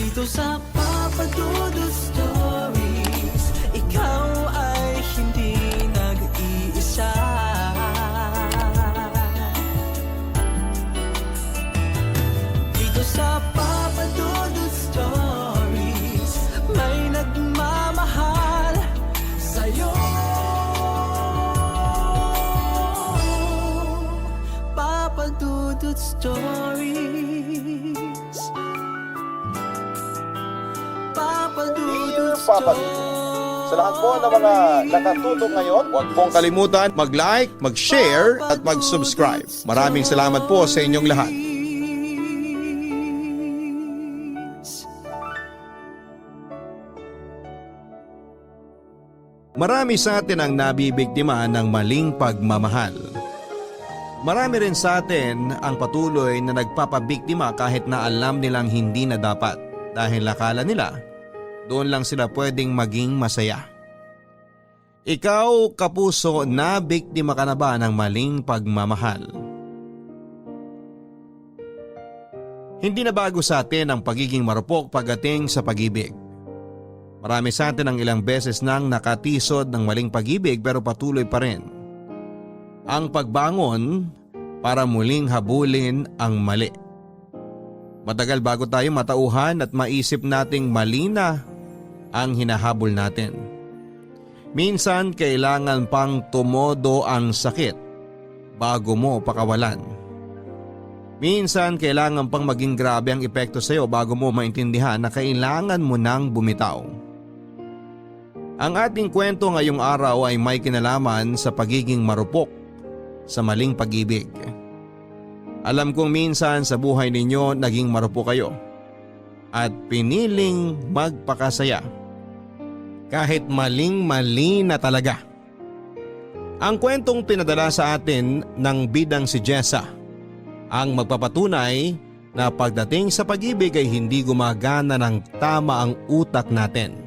Dito sa Papa Dudut Stories, ikaw ay hindi nag-iisa. Dito sa Papa Dudut Stories, may nagmamahal sa'yo. Papa Dudut Stories, Papa Dudut Papa Dudut. Sa lahat po ng mga nakatutok ngayon, huwag pong kalimutan mag-like, mag-share at mag-subscribe. Maraming salamat po sa inyong lahat. Marami sa atin ang nabibiktima ng maling pagmamahal. Marami rin sa atin ang patuloy na nagpapabiktima kahit na alam nilang hindi na dapat dahil akala nila doon lang sila pwedeng maging masaya. Ikaw, kapuso, nabiktima ka na ba ng maling pagmamahal? Hindi na bago sa atin ang pagiging marupok pagdating sa pag-ibig. Marami sa atin ang ilang beses nang nakatisod ng maling pag-ibig pero patuloy pa rin ang pagbangon para muling habulin ang mali. Matagal bago tayo matauhan at maisip nating mali na ang hinahabol natin. Minsan kailangan pang tumodo ang sakit bago mo pakawalan. Minsan kailangan pang maging grabe ang epekto sa iyo bago mo maintindihan na kailangan mo nang bumitaw. Ang ating kwento ngayong araw ay may kinalaman sa pagiging marupok sa maling pag-ibig. Alam kong minsan sa buhay ninyo naging marupok kayo at piniling magpakasaya kahit maling-mali na talaga. Ang kwentong pinadala sa atin ng bidang si Jessa ang magpapatunay na pagdating sa pag-ibig ay hindi gumagana ng tama ang utak natin.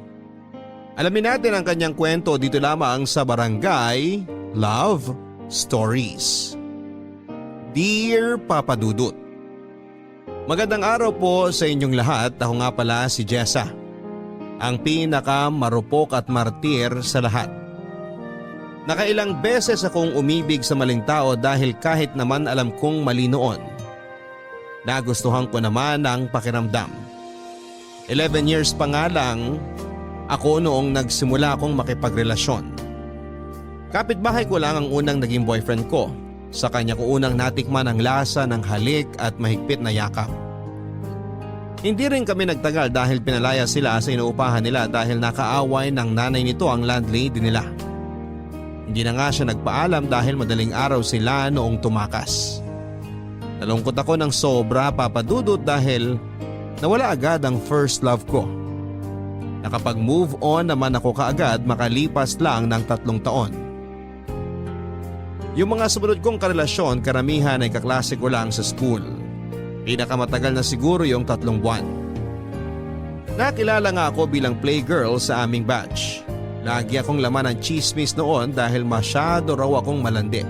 Alamin natin ang kanyang kwento dito lamang sa Barangay Love Stories. Dear Papa Dudut, magandang araw po sa inyong lahat. Ako nga pala si Jessa, ang pinakamarupok at martir sa lahat. Nakailang beses akong umibig sa maling tao dahil kahit naman alam kong mali noon, nagustuhan ko naman ang pakiramdam. 11 years pa nga lang ako noong nagsimula akong makipagrelasyon. Kapitbahay ko lang ang unang naging boyfriend ko. Sa kanya ko unang natikman ang lasa ng halik at mahigpit na yakap. Hindi rin kami nagtagal dahil pinalaya sila sa inuupahan nila dahil nakaaway ng nanay nito ang landlady nila. Hindi na nga siya nagpaalam dahil madaling araw sila noong tumakas. Nalungkot ako ng sobra, Papa Dudut, dahil nawala agad ang first love ko. Nakapag-move on naman ako kaagad makalipas lang ng 3 taon. Yung mga sumunod kong karelasyon karamihan ay kaklase ko lang sa school. Pinakamatagal na siguro yung 3 buwan. Nakilala nga ako bilang playgirl sa aming batch. Lagi akong laman ng chismis noon dahil masyado raw akong malandi.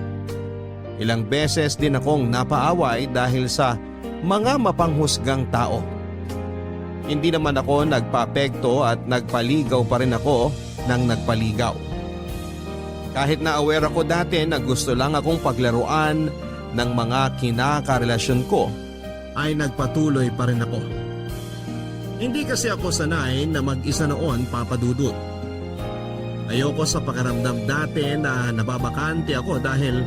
Ilang beses din akong napaaway dahil sa mga mapanghusgang tao. Hindi naman ako nagpapekto at nagpaligaw pa rin ako nang nagpaligaw. Kahit na aware ako dati na gusto lang akong paglaruan ng mga kinakarelasyon ko, ay nagpatuloy pa rin ako. Hindi kasi ako sanay na mag-isa noon, Papa Dudut. Ayoko sa pakiramdam dati na nababakante ako dahil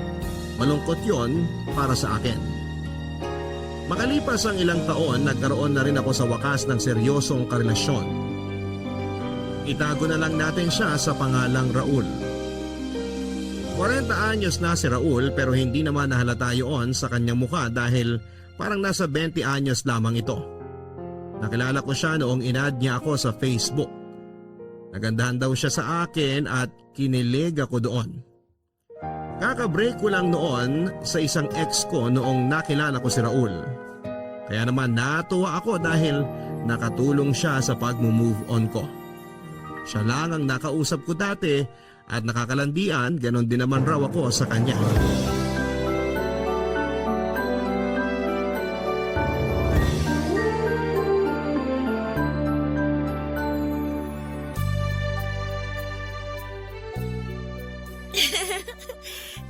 malungkot yon para sa akin. Makalipas ang ilang taon, nagkaroon na rin ako sa wakas ng seryosong karelasyon. Itago na lang natin siya sa pangalang Raul. 40 anyos na si Raul pero hindi naman nahalata yun sa kanyang mukha dahil parang nasa 20 anyos lamang ito. Nakilala ko siya noong inad niya ako sa Facebook. Nagandahan daw siya sa akin at kinilig ako doon. Kaka-break ko lang noon sa isang ex ko noong nakilala ko si Raul. Kaya naman natuwa ako dahil nakatulong siya sa pag-move on ko. Siya lang ang nakausap ko dati at nakakalandian, ganon din naman raw ako sa kanya.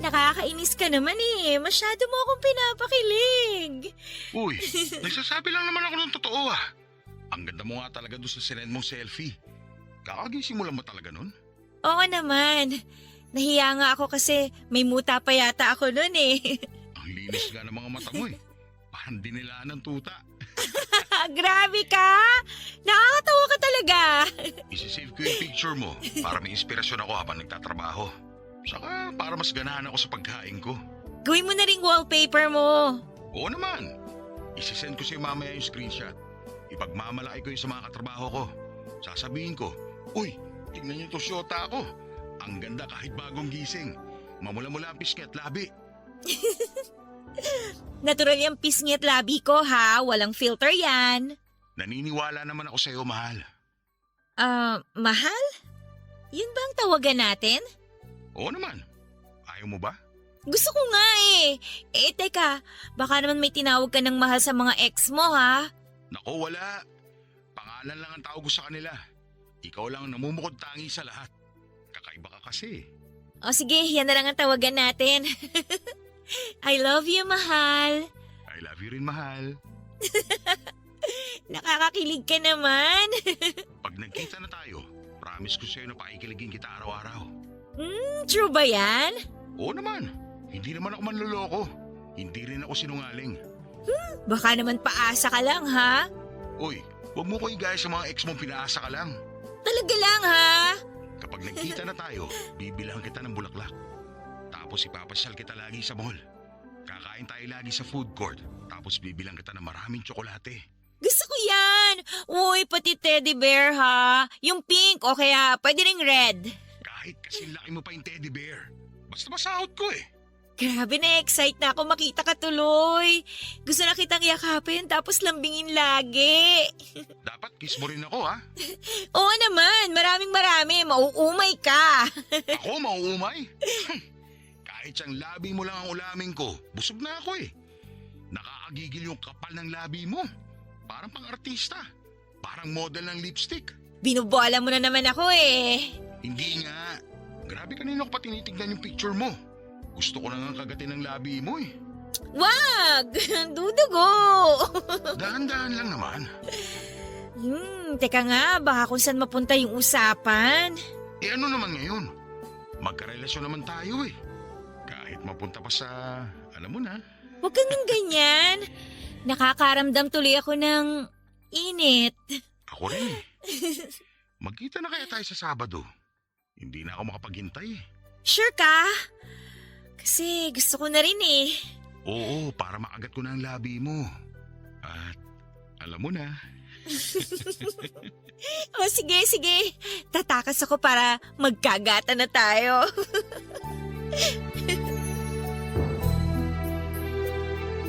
nakakainis ka naman eh. Masyado mo akong pinapakilig. Uy, nagsasabi lang naman ako ng totoo ah. Ang ganda mo nga talaga doon sa sinend mong selfie. Kakagising mo lang ba talaga nun? Oo naman. Nahiya nga ako kasi may muta pa yata ako nun eh. Ang linis nga ng mga mata mo eh. Parang dinilaan ng tuta. Grabe ka! Nakakatawa ka talaga. Isisave ko yung picture mo para may inspirasyon ako habang nagtatrabaho. Saka para mas ganahan ako sa pagkain ko. Gawin mo na ring wallpaper mo. Oo naman. Isisend ko sa'yo mamaya yung screenshot. Ipagmamalaki ko yung sa mga katrabaho ko. Sasabihin ko, uy, tingnan niyo to syota ako. Ang ganda kahit bagong gising. Mamula-mula ang pisngi at labi. Natural yung pisngi at labi ko ha. Walang filter yan. Naniniwala naman ako sa'yo, mahal. Mahal? Yun ba ang tawagan natin? Oo naman. Ayaw mo ba? Gusto ko nga eh. Teka, baka naman may tinawag ka ng mahal sa mga ex mo ha? Nako, wala. Pangalan lang ang tawag ko sa kanila. Ikaw lang ang namumukod tangi sa lahat. Kakaiba ka kasi. O sige, yan na lang ang tawagan natin. I love you, mahal. I love you rin, mahal. Nakakakilig ka naman. Pag nagkita na tayo, promise ko sa'yo na pakikiligin kita araw-araw. True ba yan? Oo naman. Hindi naman ako manloloko. Hindi rin ako sinungaling. Baka naman paasa ka lang ha? Uy, huwag mo ko igaya sa mga ex mong pinaasa ka lang. Talaga lang ha? Kapag nagkita na tayo, bibilang kita ng bulaklak. Tapos ipapasyal kita lagi sa mall. Kakain tayo lagi sa food court. Tapos bibilang kita ng maraming tsokolate. Gusto ko yan. Uy, pati teddy bear ha? Yung pink o kaya pwede ring red. Kahit kasi laki mo pa yung teddy bear. Basta masahod ko eh. Grabe na-excite na ako makita ka tuloy. Gusto na kitang yakapin tapos lambingin lagi. Dapat kiss mo rin ako ha. Oo naman, marami. Mauumay ka. Ako mauumay? Kahit siyang labi mo lang ang ulamin ko, busog na ako eh. Nakakagigil yung kapal ng labi mo. Parang pang-artista. Parang model ng lipstick. Binubola mo na naman ako eh. Hindi nga. Grabe kanina ko pa tinitignan yung picture mo. Gusto ko na nga kagatin ng labi mo eh. Wag! Dudugo! Dahan-dahan lang naman. Teka nga, baka kung saan mapunta yung usapan. Eh ano naman ngayon? Magkarelasyon naman tayo eh. Kahit mapunta pa sa, alam mo na. Huwag kang ganyan. Nakakaramdam tuloy ako ng init. Ako rin eh. Magkita na kaya tayo sa Sabado. Hindi na ako makapaghintay eh. Sure ka? Kasi gusto ko na rin eh. Oo, para makagat ko na ang labi mo. At alam mo na. O sige. Tatakas ako para magkagata na tayo.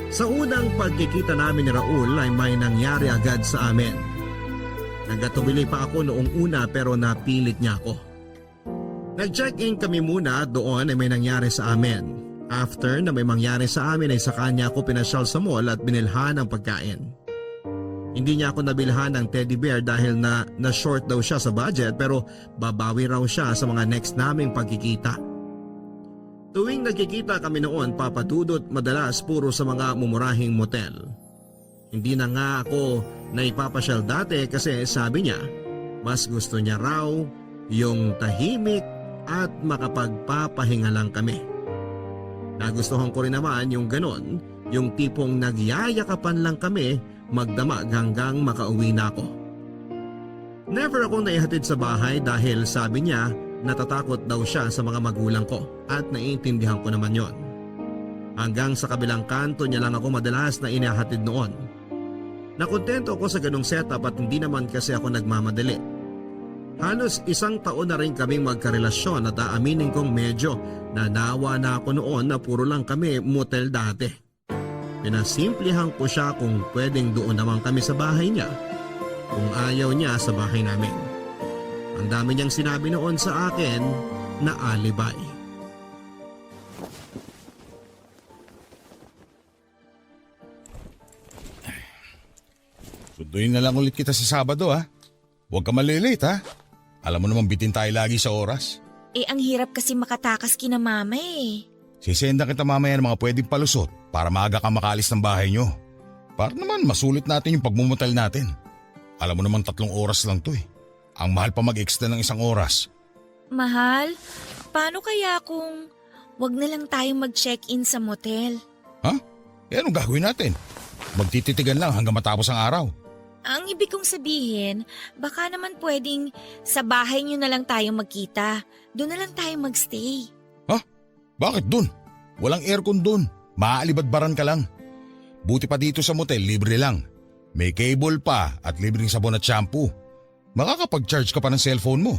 Sa unang pagkikita namin ni Raul ay may nangyari agad sa amin. Nagkatubili pa ako noong una pero napilit niya ako. Nag-check-in kami muna doon ay may nangyari sa amin. After na may mangyari sa amin ay sa kanya ako pinasyal sa mall at binilhan ng pagkain. Hindi niya ako nabilhan ng teddy bear dahil na-short daw siya sa budget pero babawi raw siya sa mga next naming pagkikita. Tuwing nagkikita kami noon, papadudot madalas puro sa mga mumurahing motel. Hindi na nga ako naipapasyal dati kasi sabi niya, mas gusto niya raw yung tahimik at makapagpapahinga lang kami. Nagustuhan ko rin naman yung ganon, yung tipong nagyayakapan lang kami magdamag hanggang makauwi na ako. Never ako naihatid sa bahay dahil sabi niya natatakot daw siya sa mga magulang ko at naiintindihan ko naman yon. Hanggang sa kabilang kanto niya lang ako madalas na inahatid noon. Nakontento ako sa ganong setup at hindi naman kasi ako nagmamadali. Halos 1 taon na rin kaming magkarelasyon at aaminin kong medyo nanawa na ako noon na puro lang kami motel dati. Pinasimplihan ko siya kung pwedeng doon naman kami sa bahay niya, kung ayaw niya sa bahay namin. Ang dami niyang sinabi noon sa akin na alibay. Sunduin na lang ulit kita sa Sabado ha. Huwag ka malilate ha. Alam mo naman bitin tayo lagi sa oras. Ang hirap kasi makatakas kina mama eh. Sisenda kita mamaya ng mga pwedeng palusot para maaga ka makaalis ng bahay nyo. Para naman masulit natin yung pagmumutal natin. Alam mo naman 3 oras lang to eh. Ang mahal pa mag-extend ng 1 oras. Mahal, paano kaya kung wag na lang tayong mag-check-in sa motel? Ha? Eh anong gagawin natin? Magtititigan lang hanggang matapos ang araw. Ang ibig kong sabihin, baka naman pwedeng sa bahay nyo na lang tayo magkita. Doon na lang tayo magstay. Ha? Bakit dun? Walang aircon dun. Maaalibadbaran ka lang. Buti pa dito sa motel, libre lang. May cable pa at libreng sabon at shampoo. Makakapag-charge ka pa ng cellphone mo.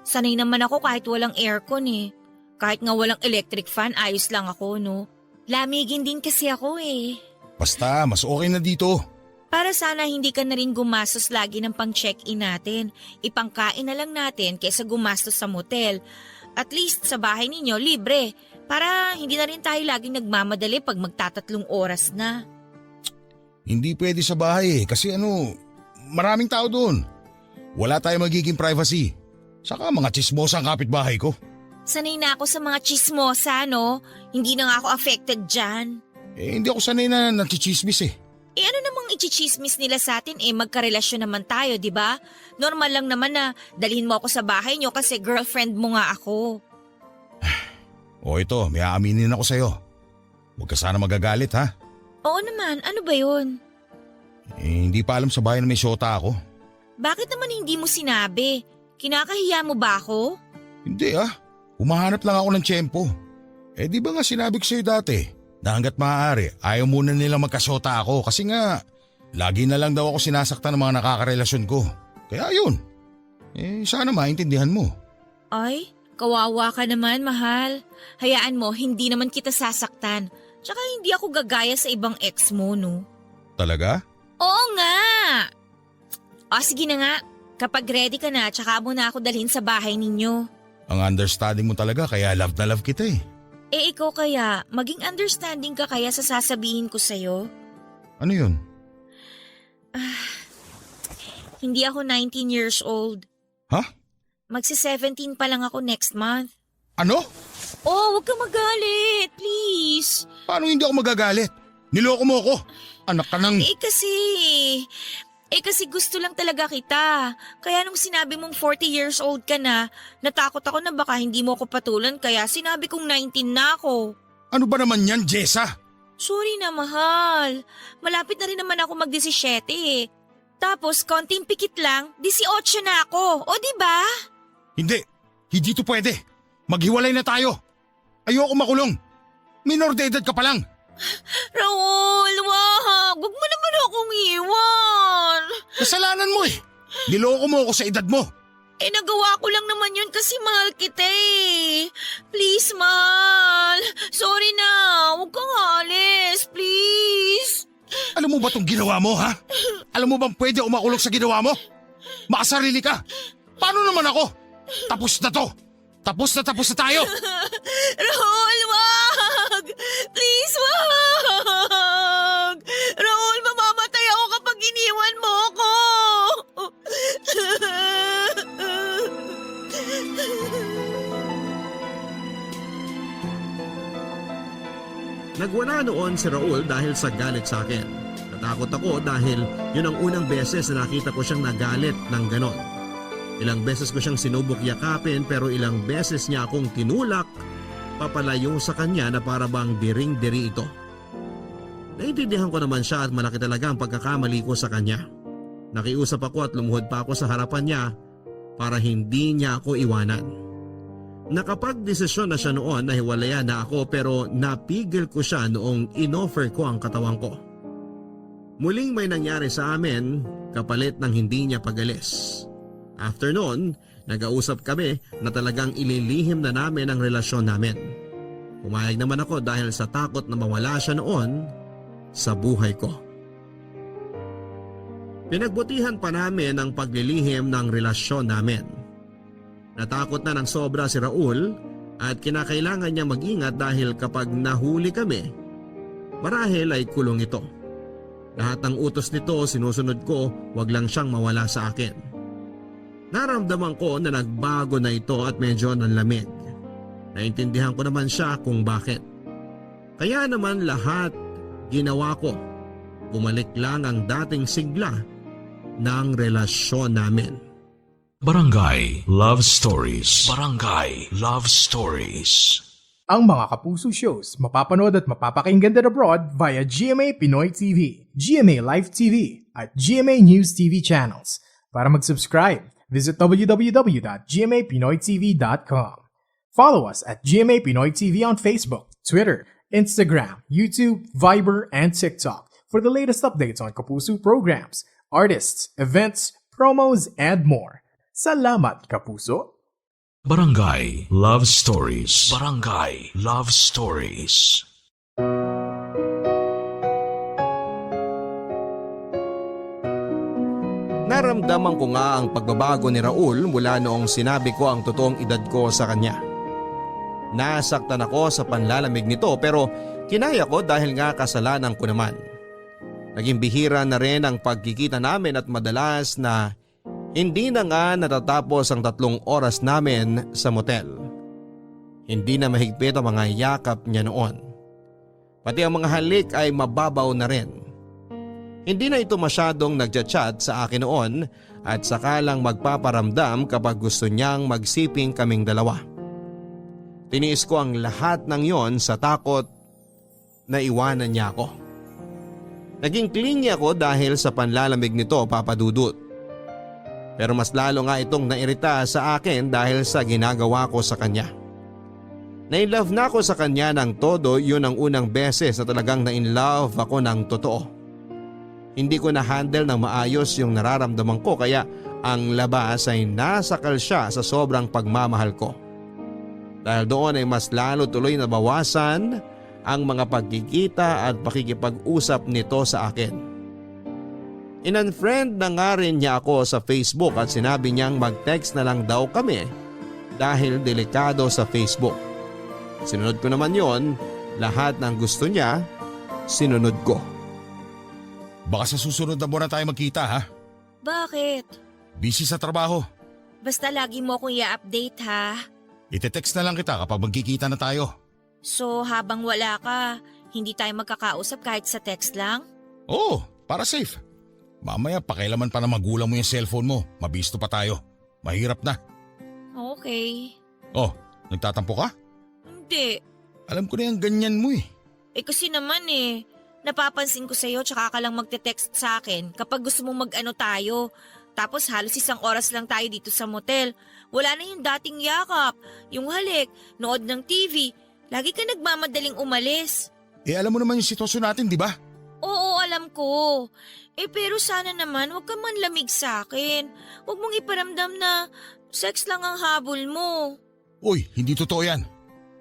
Sanay naman ako kahit walang aircon eh. Kahit nga walang electric fan, ayos lang ako, no? Lamigin din kasi ako eh. Basta, mas okay na dito. Para sana hindi ka na rin gumastos lagi ng pang-check-in natin. Ipangkain na lang natin kaysa gumastos sa motel. At least sa bahay ninyo, libre. Para hindi na rin tayo laging nagmamadali pag magtatatlong oras na. Hindi pwede sa bahay kasi maraming tao doon. Wala tayong magiging privacy. Saka mga chismosa ang kapitbahay ko. Sanay na ako sa mga chismosa, no? Hindi na nga ako affected dyan. Hindi ako sanay na nachichismis eh. Ano namang ichichismis nila sa atin magkarelasyon naman tayo, di ba? Normal lang naman na dalhin mo ako sa bahay nyo kasi girlfriend mo nga ako. O ito, may aaminin ako sa'yo. Huwag ka sana magagalit ha. Oo naman, ano ba yun? Hindi pa alam sa bahay na may syota ako. Bakit naman hindi mo sinabi? Kinakahiya mo ba ako? Hindi Humahanap lang ako ng tiyempo. Di ba nga sinabi ko sa'yo dati na hanggat maaari ayaw muna nilang magkasyota ako kasi nga lagi na lang daw ako sinasaktan ng mga nakakarelasyon ko. Kaya yun. Sana maintindihan mo. Ay, kawawa ka naman, mahal. Hayaan mo, hindi naman kita sasaktan. Tsaka hindi ako gagaya sa ibang ex mo, no? Talaga? Oo nga! O sige na nga, kapag ready ka na, tsaka mo na ako dalhin sa bahay ninyo. Ang understanding mo talaga kaya love na love kita eh. Ikaw kaya, maging understanding ka kaya sa sasabihin ko sa'yo? Ano yun? Hindi ako 19 years old. Ha? Magsi-17 pa lang ako next month. Ano? Oh, huwag kang magalit, please. Paano hindi ako magagalit? Niloko mo ako. Anak ka ng… Kasi gusto lang talaga kita. Kaya nung sinabi mong 40 years old ka na, natakot ako na baka hindi mo ako patulan kaya sinabi kong 19 na ako. Ano ba naman yan, Jessa? Sorry na, mahal. Malapit na rin naman ako mag-17 eh. Tapos, konting pikit lang, 18 na ako. O, diba? Hindi. Hindi to pwede. Maghiwalay na tayo. Ayoko makulong. Minor de edad ka pa lang. Raul, wag. Huwag mo naman akong iwan. Kasalanan mo eh. Niloko mo ako sa edad mo. Nagawa ko lang naman yun kasi mahal kita eh. Please, mahal. Sorry na. Huwag kang alis. Please. Alam mo ba itong ginawa mo, ha? Alam mo bang pwede umakulong sa ginawa mo? Makasarili ka. Paano naman ako? Tapos na to. Tapos na tayo. Raul, wag. Please, wag. Raul, mamamatay ako kapag iniwan mo ako. Nagwala noon si Raul dahil sa galit sa akin. Natakot ako dahil yun ang unang beses na nakita ko siyang nagalit ng ganon. Ilang beses ko siyang sinubok yakapin pero ilang beses niya akong tinulak papalayo sa kanya na para bang diring-diri ito. Naintindihan ko naman siya at malaki talaga ang pagkakamali ko sa kanya. Nakiusap ako at lumuhod pa ako sa harapan niya para hindi niya ako iwanan. Nakapag-desisyon na siya noon na hiwalayan na ako pero napigil ko siya noong inoffer ko ang katawan ko. Muling may nangyari sa amin kapalit ng hindi niya pagalis. After noon, nag-ausap kami na talagang ililihim na namin ang relasyon namin. Pumayag naman ako dahil sa takot na mawala siya noon sa buhay ko. Pinagbutihan pa namin ang paglilihim ng relasyon namin. Natakot na ng sobra si Raul at kinakailangan niya mag-ingat dahil kapag nahuli kami, marahil ay kulong ito. Lahat ng utos nito sinusunod ko, wag lang siyang mawala sa akin. Naramdaman ko na nagbago na ito at medyo nanlamig. Naintindihan ko naman siya kung bakit. Kaya naman lahat ginawa ko. Bumalik lang ang dating sigla ng relasyon namin. Barangay Love Stories. Barangay Love Stories. Ang mga Kapuso shows mapapanood at mapapakinggan din abroad via GMA Pinoy TV, GMA Live TV, at GMA News TV channels. Para mag-subscribe, visit www.gmapinoytv.com. Follow us at GMA Pinoy TV on Facebook, Twitter, Instagram, YouTube, Viber, and TikTok for the latest updates on Kapuso programs, artists, events, promos, and more. Salamat, Kapuso! Barangay Love Stories. Barangay Love Stories. Naramdaman ko nga ang pagbabago ni Raul mula noong sinabi ko ang totoong edad ko sa kanya. Nasaktan ako sa panlalamig nito pero kinaya ko dahil nga kasalanan ko naman. Naging bihira na rin ang pagkikita namin at madalas na hindi na nga natatapos ang 3 oras namin sa motel. Hindi na mahigpit ang mga yakap niya noon. Pati ang mga halik ay mababaw na rin. Hindi na ito masyadong nagchat-chat sa akin noon at saka lang magpaparamdam kapag gusto niyang magsiping kaming dalawa. Tiniis ko ang lahat ng yon sa takot na iwanan niya ako. Naging clingy ako dahil sa panlalamig nito, Papa Dudut. Pero mas lalo nga itong nairita sa akin dahil sa ginagawa ko sa kanya. Na-inlove na ako sa kanya ng todo, yun ang unang beses na talagang na-inlove ako ng totoo. Hindi ko na-handle ng maayos yung nararamdaman ko kaya ang labas ay nasakal siya sa sobrang pagmamahal ko. Dahil doon ay mas lalo tuloy na bawasan ang mga pagkikita at pakikipag-usap nito sa akin. In-unfriend na nga rin niya ako sa Facebook at sinabi niyang mag-text na lang daw kami dahil delikado sa Facebook. Sinunod ko naman yon, lahat ng gusto niya, sinunod ko. Baka sa susunod na buwan na tayo magkita ha? Bakit? Busy sa trabaho. Basta lagi mo akong i-update ha. Ite-text na lang kita kapag magkikita na tayo. So habang wala ka, hindi tayo magkakausap kahit sa text lang? Oo, para safe. Mamaya pakialaman pa na magulang mo yung cellphone mo. Mabisto pa tayo. Mahirap na. Okay. Oh, nagtatampo ka? Hindi. Alam ko na yung ganyan mo eh. Kasi naman napapansin ko sa'yo tsaka ka lang magte-text sa akin kapag gusto mong mag-ano tayo. Tapos halos 1 oras lang tayo dito sa motel. Wala na yung dating yakap, yung halik, nood ng TV. Lagi ka nagmamadaling umalis. Alam mo naman yung sitwasyon natin, di ba? Oo, alam ko. Pero sana naman huwag ka man lamig sa akin. Huwag mong iparamdam na sex lang ang habol mo. Uy, hindi totoo yan.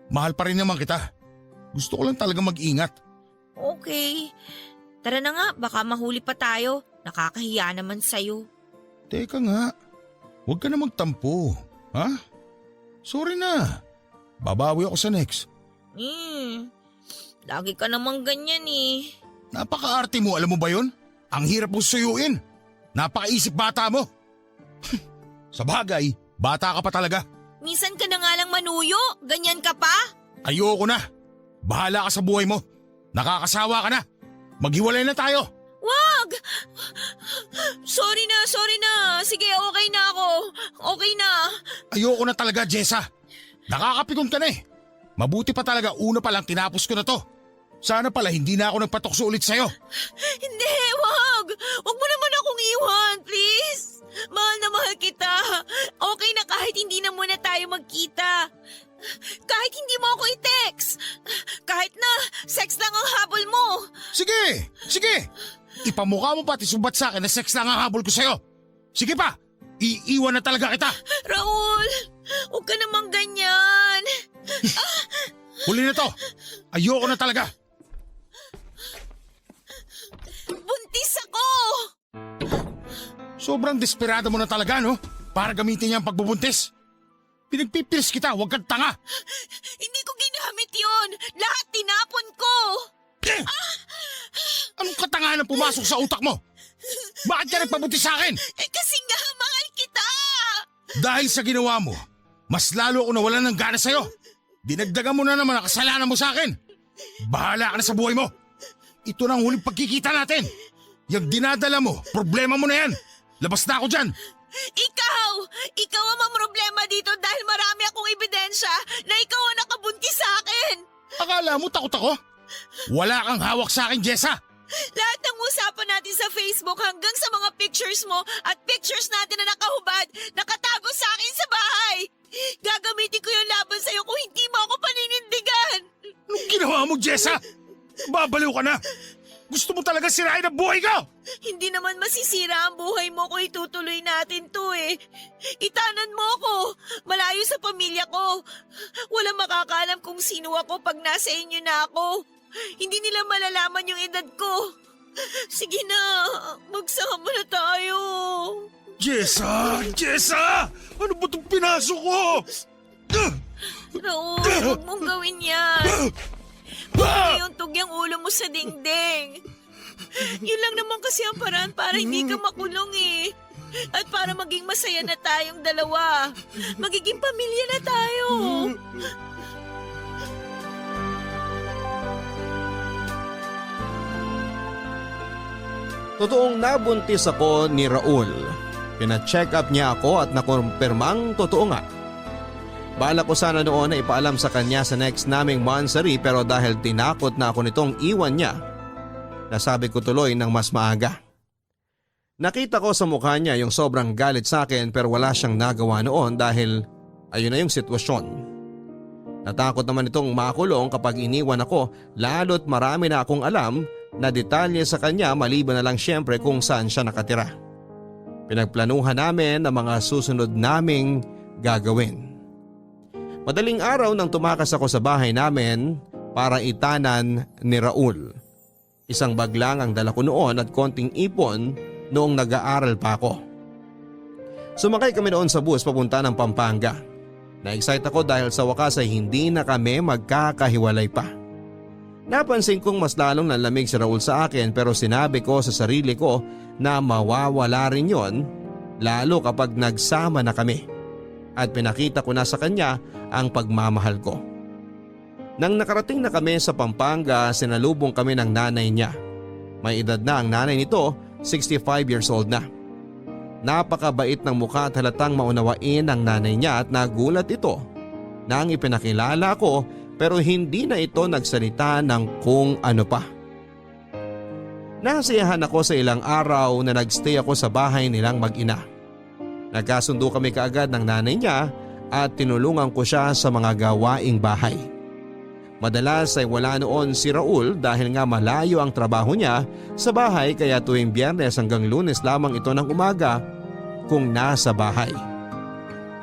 Mahal pa rin naman kita. Gusto ko lang talaga mag-ingat. Okay. Tara na nga, baka mahuli pa tayo. Nakakahiya naman sa'yo. Teka nga, huwag ka na magtampo. Ha? Sorry na. Babawi ako sa next. Lagi ka namang ganyan Napaka-arte mo, alam mo ba yun? Ang hirap mo suyuin. Napakaisip bata mo. Sa bagay, bata ka pa talaga. Minsan ka na nga lang manuyo, ganyan ka pa? Ayoko na. Bahala ka sa buhay mo. Nakakasawa ka na. Maghiwalay na tayo. Wag! Sorry na. Sige, okay na ako. Okay na. Ayoko na talaga, Jessa. Nakakapikon ka na eh. Mabuti pa talaga una pa lang tinapos ko na to. Sana pala hindi na ako nagpatokso ulit sa'yo. Hindi, wag! Wag mo naman akong iwan, please! Mahal na mahal kita. Okay na kahit hindi na muna tayo magkita. Kahit hindi mo ako i-text. Kahit na sex lang ang habol mo. Sige. Ipamukha mo pati subat sa akin na sex lang ang habol ko sa'yo. Sige pa, iiwan na talaga kita. Raul, huwag ka namang ganyan. Huli na to. Ayoko na talaga. Buntis ako! Sobrang desperado mo na talaga, no? Para gamitin niya ang pagbubuntis. Pinagpipilis kita, huwag kang tanga. Hindi ko ginamit yon. Lahat tinapon ko. Anong katangahan ang pumasok sa utak mo? Bakit ka nagpabuntis sa akin? Kasi nga, mahal kita. Dahil sa ginawa mo, mas lalo ako nawalan ng gana sa'yo. Dinagdagan mo na naman ang kasalanan mo sa akin. Bahala ka na sa buhay mo. Ito na ang huling pagkikita natin. Yung dinadala mo, problema mo na yan. Labas na ako dyan. Ikaw! Ikaw ang problema dito dahil marami akong ebidensya na ikaw ang nakabuntis sa akin! Akala mo takot ako? Wala kang hawak sa akin, Jessa. Lahat ng usapan natin sa Facebook hanggang sa mga pictures mo at pictures natin na nakahubad, nakatago sa akin sa bahay! Gagamitin ko yung laban sa'yo kung hindi mo ako paninindigan! Anong ginawa mo, Jessa? Babaliw ka na. Gusto mo talaga sirain ang buhay ko? Hindi naman masisira ang buhay mo kung itutuloy natin to eh. Itanan mo ako, malayo sa pamilya ko. Walang makakaalam kung sino ako pag nasa inyo na ako. Hindi nila malalaman yung edad ko. Sige na, magsama na tayo. Jessa! Jessa! Ano ba itong pinasok ko? Raul, huwag mong gawin yan. Huwag mo yung tugyang ulo mo sa dingding. Yun lang naman kasi ang paraan para hindi ka makulong eh. At para maging masaya na tayong dalawa. Magiging pamilya na tayo. Totoong nabuntis ako ni Raul. Pina-check up niya ako at nakumpirmang totoo nga. Bala ko sana noon na ipaalam sa kanya sa next naming monthsary pero dahil tinakot na ako nitong iwan niya, nasabi ko tuloy ng mas maaga. Nakita ko sa mukha niya yung sobrang galit sa akin pero wala siyang nagawa noon dahil ayun na yung sitwasyon. Natakot naman itong makulong kapag iniwan ako lalo't marami na akong alam na detalye sa kanya maliban na lang siyempre kung saan siya nakatira. Pinagplanuhan namin ang mga susunod naming gagawin. Madaling araw nang tumakas ako sa bahay namin para itanan ni Raul. Isang bag lang ang dala ko noon at konting ipon noong nag-aaral pa ako. Sumakay kami noon sa bus papunta ng Pampanga. Na-excite ako dahil sa wakas ay hindi na kami magkakahiwalay pa. Napansin kong mas lalong nanlamig si Raul sa akin pero sinabi ko sa sarili ko na mawawala rin yon lalo kapag nagsama na kami. At pinakita ko na sa kanya ang pagmamahal ko. Nang nakarating na kami sa Pampanga, sinalubong kami ng nanay niya. May edad na ang nanay nito, 65 years old na. Napakabait ng mukha at halatang maunawain ang nanay niya at nagulat ito nang ipinakilala ko pero hindi na ito nagsalita ng kung ano pa. Nasiyahan ako sa ilang araw na nagstay ako sa bahay nilang mag-ina. Nagkasundo kami kaagad ng nanay niya at tinulungan ko siya sa mga gawaing bahay. Madalas ay wala noon si Raul dahil nga malayo ang trabaho niya sa bahay kaya tuwing Biyernes hanggang Lunes lamang ito ng umaga kung nasa bahay.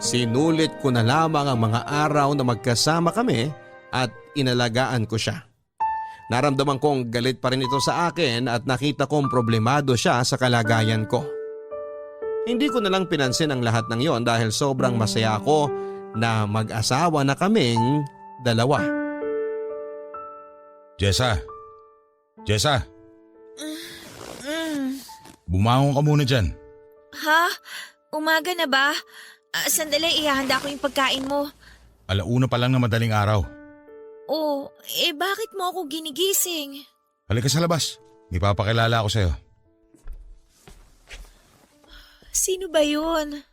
Sinulit ko na lamang ang mga araw na magkasama kami at inalagaan ko siya. Naramdaman kong galit pa rin ito sa akin at nakita kong problemado siya sa kalagayan ko. Hindi ko na lang pinansin ang lahat ng yon dahil sobrang masaya ako na mag-asawa na kaming dalawa. Jessa! Jessa! Bumangon ka muna dyan. Ha? Umaga na ba? Sandali, ihahanda ko yung pagkain mo. Alauna pa lang na madaling araw. Oh, bakit mo ako ginigising? Halika sa labas. May papakilala ako sa'yo. Sino ba yun?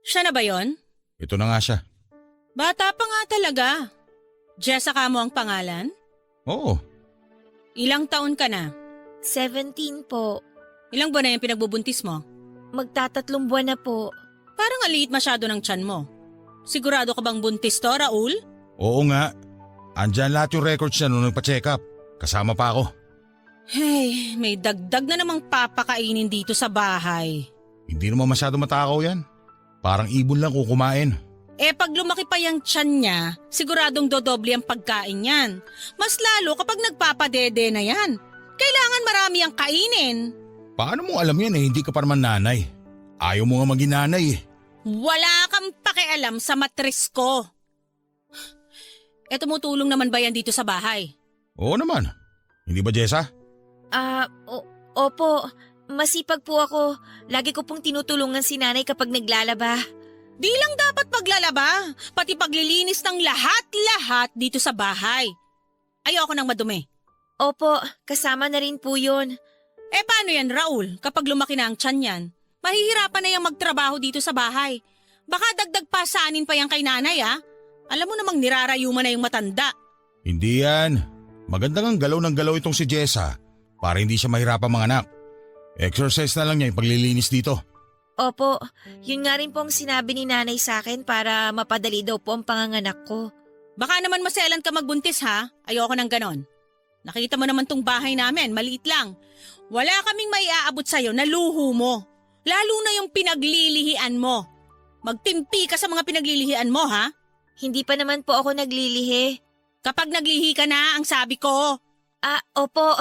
Siya na ba yon? Ito na nga siya. Bata pa nga talaga. Jessica mo ang pangalan? Oo. Ilang taon ka na? 17 po. Ilang buwan na yung pinagbubuntis mo? Magtatatlong buwan na po. Parang aliit masyado ng tiyan mo. Sigurado ka bang buntis to, Raul? Oo nga. Andyan lahat yung records niya nung nagpa-check up. Kasama pa ako. Hey, may dagdag na namang papakainin dito sa bahay. Hindi naman masyado matakaw yan. Parang ibon lang kung kumain. Pag lumaki pa yung tiyan niya, siguradong dodoble ang pagkain yan. Mas lalo kapag nagpapadede na yan. Kailangan marami ang kainin. Paano mo alam yan hindi ka pa naman nanay? Ayaw mo nga maging nanay eh. Wala kang pakialam sa matris ko. Tumutulong naman ba yan dito sa bahay? Oo naman. Hindi ba, Jessa? Opo. Masipag po ako. Lagi ko pong tinutulungan si nanay kapag naglalaba. Di lang dapat paglalaba, pati paglilinis ng lahat-lahat dito sa bahay. Ayoko nang madumi. Opo, kasama na rin po yun. Paano yan, Raul? Kapag lumaki na ang tiyan yan, mahihirapan na yung magtrabaho dito sa bahay. Baka dagdag pasanin pa yan kay nanay, ha? Alam mo namang nirarayuman na yung matanda. Hindi yan. Maganda ng galaw itong si Jessa para hindi siya mahirapan mga anak. Exercise na lang niya yung paglilinis dito. Opo, yun nga rin po ang sinabi ni nanay sa akin para mapadali daw po ang panganganak ko. Baka naman maselan ka magbuntis, ha? Ayoko ng ganon. Nakita mo naman tong bahay namin, maliit lang. Wala kaming maiaabot sa'yo na luho mo. Lalo na yung pinaglilihian mo. Magtimpi ka sa mga pinaglilihian mo, ha? Hindi pa naman po ako naglilihi. Kapag naglihi ka na, ang sabi ko. Opo,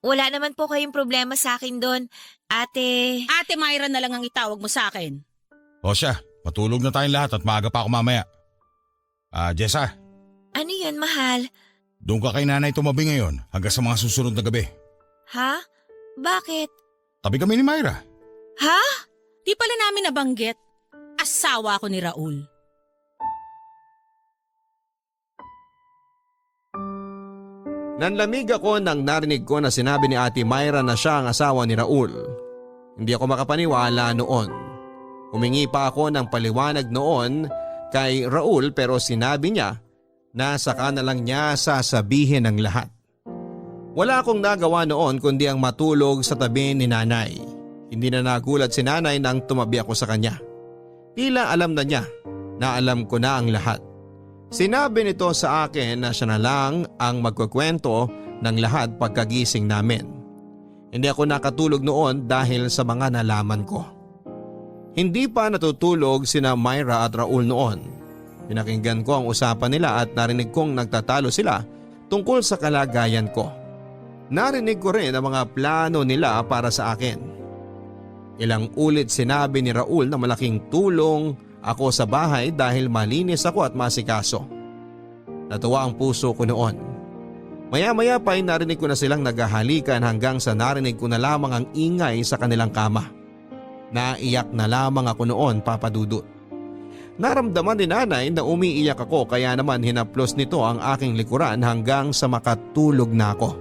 wala naman po kayong problema sa akin doon. Ate Myra na lang ang itawag mo sa akin. O siya, matulog na tayong lahat at maaga pa ako mamaya. Jessa, ano yan, mahal? doon ka kay nanay tumabi ngayon hanggang sa mga susunod na gabi. Ha? Bakit? Tabi kami ni Myra. Ha? Di pala namin nabanggit. Asawa ko ni Raul. Nanlamig ako nang narinig ko na sinabi ni Ate Myra na siya ang asawa ni Raul. Hindi ako makapaniwala noon. Humingi pa ako ng paliwanag noon kay Raul pero sinabi niya na saka na lang niya sasabihin ang lahat. Wala akong nagawa noon kundi ang matulog sa tabi ni nanay. Hindi na nagulat si nanay nang tumabi ako sa kanya. Tila alam na niya na alam ko na ang lahat. Sinabi nito sa akin na siya na lang ang magkukwento ng lahat pagkagising namin. Hindi ako nakatulog noon dahil sa mga nalaman ko. Hindi pa natutulog sina Myra at Raul noon. Pinakinggan ko ang usapan nila at narinig kong nagtatalo sila tungkol sa kalagayan ko. Narinig ko rin ang mga plano nila para sa akin. Ilang ulit sinabi ni Raul na malaking tulong ako sa bahay dahil malinis ako at masikaso. Natuwa ang puso ko noon. Maya-maya pa ay narinig ko na silang naghahalikan hanggang sa narinig ko na lamang ang ingay sa kanilang kama. Naiyak na lamang ako noon, Papa Dudut. Naramdaman ni nanay na umiiyak ako kaya naman hinaplos nito ang aking likuran hanggang sa makatulog na ako.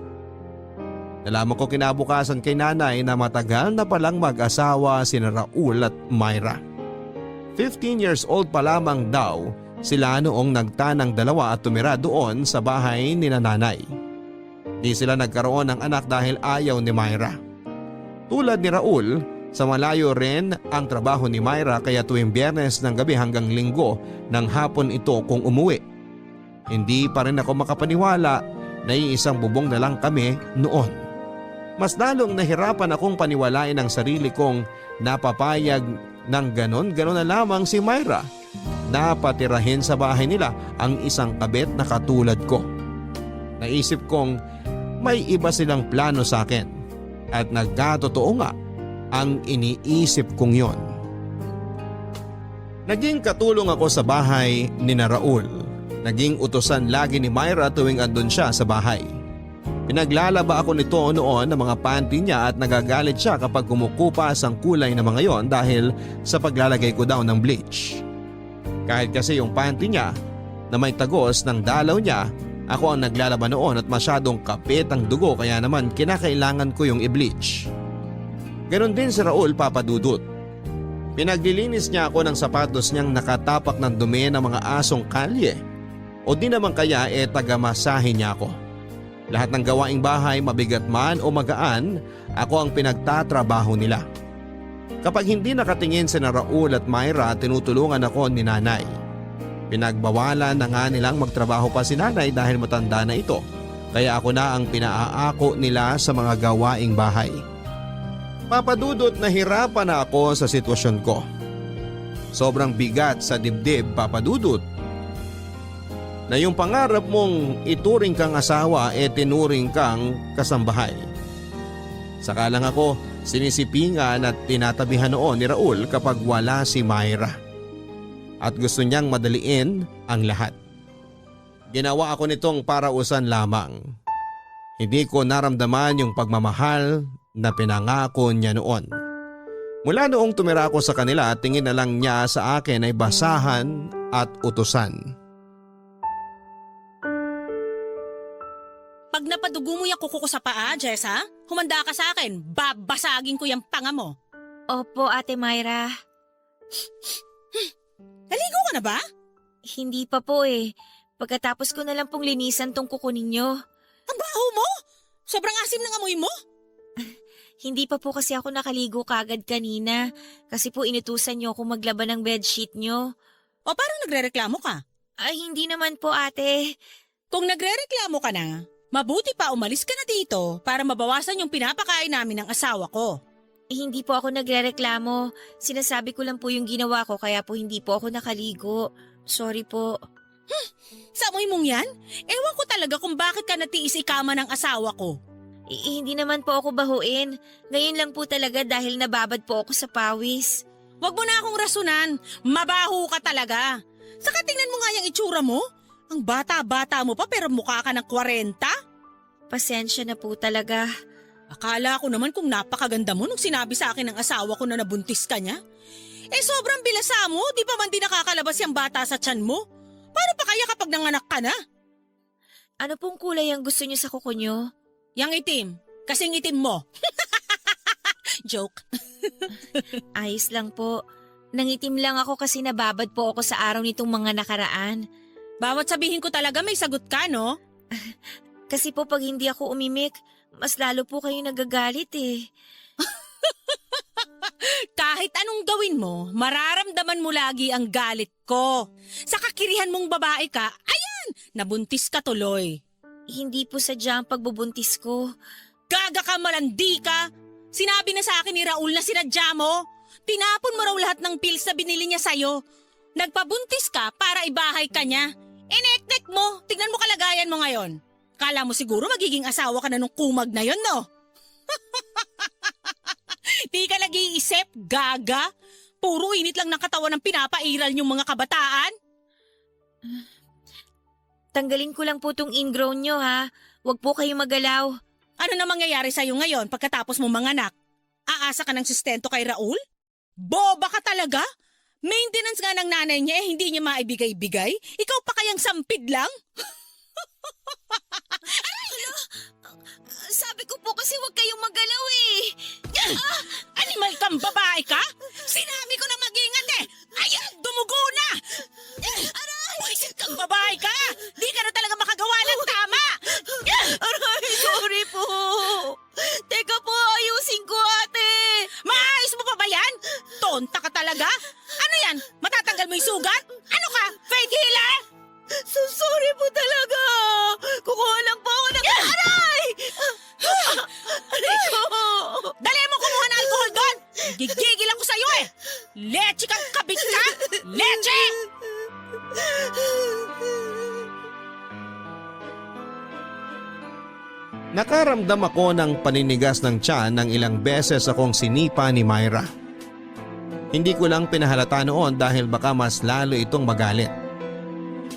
Nalaman ko kinabukasan kay nanay na matagal na palang mag-asawa sina Raul at Myra. 15 years old pa lamang daw sila noong nagtanang dalawa at tumira doon sa bahay ni nanay. Di sila nagkaroon ng anak dahil ayaw ni Myra. Tulad ni Raul, sa malayo rin ang trabaho ni Myra kaya tuwing Biyernes ng gabi hanggang Linggo ng hapon ito kung umuwi. Hindi pa rin ako makapaniwala na iisang bubong na lang kami noon. Mas lalong nahirapan akong paniwalain ang sarili kong napapayag ng ganon na lamang si Myra na patirahin sa bahay nila ang isang kabit na katulad ko. Naisip kong may iba silang plano sa akin at nagkatotoo nga ang iniisip kong yon. Naging katulong ako sa bahay ni Raul. Naging utusan lagi ni Myra tuwing andun siya sa bahay. Pinaglalaba ako nito noon ng mga panty niya at nagagalit siya kapag kumukupas ang kulay ng mga yon dahil sa paglalagay ko daw ng bleach. Kahit kasi yung panty niya na may tagos ng dalaw niya, ako ang naglalaba noon at masyadong kapit ang dugo kaya naman kinakailangan ko yung i-bleach. Ganon din si Raul, Papa Dudut. Pinaglilinis niya ako ng sapatos niyang nakatapak ng dumi ng mga asong kalye o di naman kaya tagamasahe niya ako. Lahat ng gawaing bahay, mabigat man o magaan, ako ang pinagtatrabaho nila. Kapag hindi nakatingin si Raul at Myra, tinutulungan ako ni nanay. Pinagbawalan na nga nilang magtrabaho pa si nanay dahil matanda na ito, kaya ako na ang pinaaako nila sa mga gawaing bahay. Papadudot, nahirapan na ako sa sitwasyon ko. Sobrang bigat sa dibdib, Papadudot. Na yung pangarap mong ituring kang asawa tinuring kang kasambahay. Saka lang ako sinisipingan at tinatabihan noon ni Raul kapag wala si Myra. At gusto niyang madaliin ang lahat. Ginawa ako nitong parausan lamang. Hindi ko naramdaman yung pagmamahal na pinangako niya noon. Mula noong tumira ako sa kanila, tingin na lang niya sa akin ay basahan at utusan. Pag napadugo mo yung kuko ko sa paa, Jessa, humanda ka sa akin. Babasagin ko yung panga mo. Opo, Ate Myra. Naligo ka na ba? Hindi pa po eh. Pagkatapos ko na lang pong linisan tong kuko ninyo. Ang baho mo? Sobrang asim ng amoy mo? Hindi pa po kasi ako nakaligo kagad kanina. Kasi po inutusan niyo ako maglaban ng bedsheet niyo. O parang nagrereklamo ka? Ay, hindi naman po, ate. Kung nagrereklamo ka na, mabuti pa umalis ka na dito para mabawasan yung pinapakain namin ng asawa ko. Hindi po ako nagrereklamo. Sinasabi ko lang po yung ginawa ko kaya po hindi po ako nakaligo. Sorry po. Sa amoy mong yan? Ewan ko talaga kung bakit ka natiis ikama ng asawa ko. Hindi naman po ako bahuin. Ngayon lang po talaga dahil nababad po ako sa pawis. Huwag mo na akong rasunan. Mabaho ka talaga. Saka tingnan mo nga yung itsura mo. Ang bata-bata mo pa pero mukha ka ng 40. Pasensya na po talaga. Akala ko naman kung napakaganda mo nung sinabi sa akin ng asawa ko na nabuntis ka niya. Sobrang bilasa mo, di pa man din nakakalabas yung bata sa tiyan mo. Paano pa kaya kapag nanganak ka na? Ano pong kulay ang gusto niyo sa kuko niyo? Yang itim, kasing itim mo. Joke. Ayos lang po. Nangitim lang ako kasi nababad po ako sa araw nitong mga nakaraan. Bawat sabihin ko talaga may sagot ka, no? Kasi po pag hindi ako umimik, mas lalo po kayo nagagalit eh. Kahit anong gawin mo, mararamdaman mo lagi ang galit ko. Sa kakirihan mong babae ka, ayan, nabuntis ka tuloy. Hindi po sadya ang pagbubuntis ko. Gaga ka, malandi ka. Sinabi na sa akin ni Raul na sinadya mo. Tinapon mo raw lahat ng pills na binili niya sa'yo. Nagpabuntis ka para ibahay ka niya. Inektek mo, tignan mo kalagayan mo ngayon. Kala mo siguro magiging asawa ka na nung kumag na yon, no? Di ka nag-iisip, gaga. Puro init lang ng katawan ng pinapairal yung mga kabataan. Tanggalin ko lang po tong ingrown nyo ha. Huwag po kayong magalaw. Ano na mangyayari sa'yo ngayon pagkatapos mo manganak? Aasa ka ng sustento kay Raul? Boba ka talaga? Maintenance nga ng nanay niya hindi niya maibigay-bigay? Ikaw pa kayang sampid lang? Sabi ko po kasi huwag kayong magalaw eh. Animal kang babae ka? Sinabi ko na mag-ingat eh! Ayan, dumugo na! Buisit kang babae ka! Di ka na talaga makagawa ng tama! Aray, sorry po. Teka po, ayusin ko ate. Maayos mo pa ba yan? Tonta ka talaga? Ano yan? Matatanggal mo yung sugat? Ano ka? Faith healer? So sorry po talaga. Kukuha lang po ako ng... Aray! Aray ko. Dali mo kumuha ng alcohol doon! Gigigil ako sa'yo eh! Leche kang kabit ka! Leche! Nakaramdam ako ng paninigas ng tiyan ng ilang beses akong sinipa ni Myra. Hindi ko lang pinahalata noon dahil baka mas lalo itong magalit.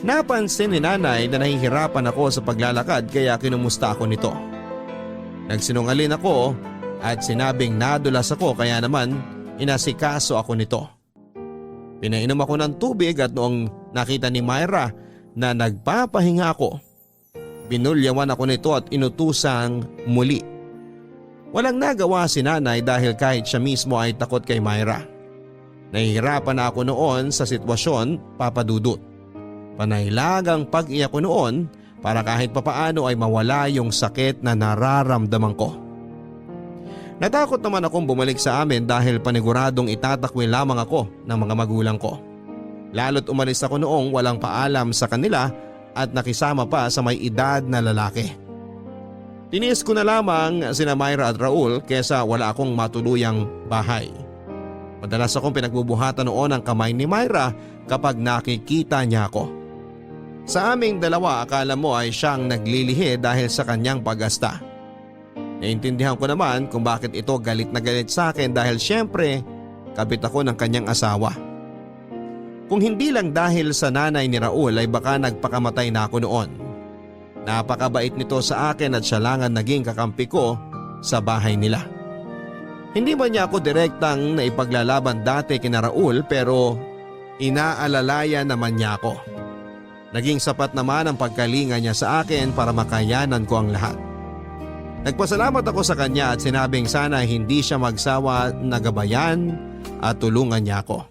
Napansin ni nanay na nahihirapan ako sa paglalakad kaya kinumusta ako nito. Nagsinungaling ako at sinabing nadulas ako kaya naman inasikaso ako nito. Pinainom ako ng tubig at noong nakita ni Myra na nagpapahinga ako, binulyawan ako nito at inutusang muli. Walang nagawa si nanay dahil kahit siya mismo ay takot kay Myra. Nahihirapan na ako noon sa sitwasyon, Papa Dudut. Panaylagang pag-iyak ko noon para kahit papaano ay mawala yung sakit na nararamdaman ko. Natakot naman akong bumalik sa amin dahil paniguradong itatakwil lamang ako ng mga magulang ko. Lalo't umalis ako noong walang paalam sa kanila at nakisama pa sa may edad na lalaki. Tiniis ko na lamang sina Myra at Raul kesa wala akong matuluyang bahay. Madalas akong pinagbubuhatan noon ang kamay ni Myra kapag nakikita niya ako. Sa aming dalawa akala mo ay siyang naglilihi dahil sa kanyang pag-asta. Naintindihan ko naman kung bakit ito galit na galit sa akin dahil syempre kabit ako ng kanyang asawa. Kung hindi lang dahil sa nanay ni Raul ay baka nagpakamatay na ako noon. Napakabait nito sa akin at siya lang ang naging kakampi ko sa bahay nila. Hindi man niya ako direktang naipaglalaban dati kina Raul pero inaalalayan naman niya ako. Naging sapat naman ang pagkalinga niya sa akin para makayanan ko ang lahat. Nagpasalamat ako sa kanya at sinabing sana hindi siya magsawa na gabayan at tulungan niya ako.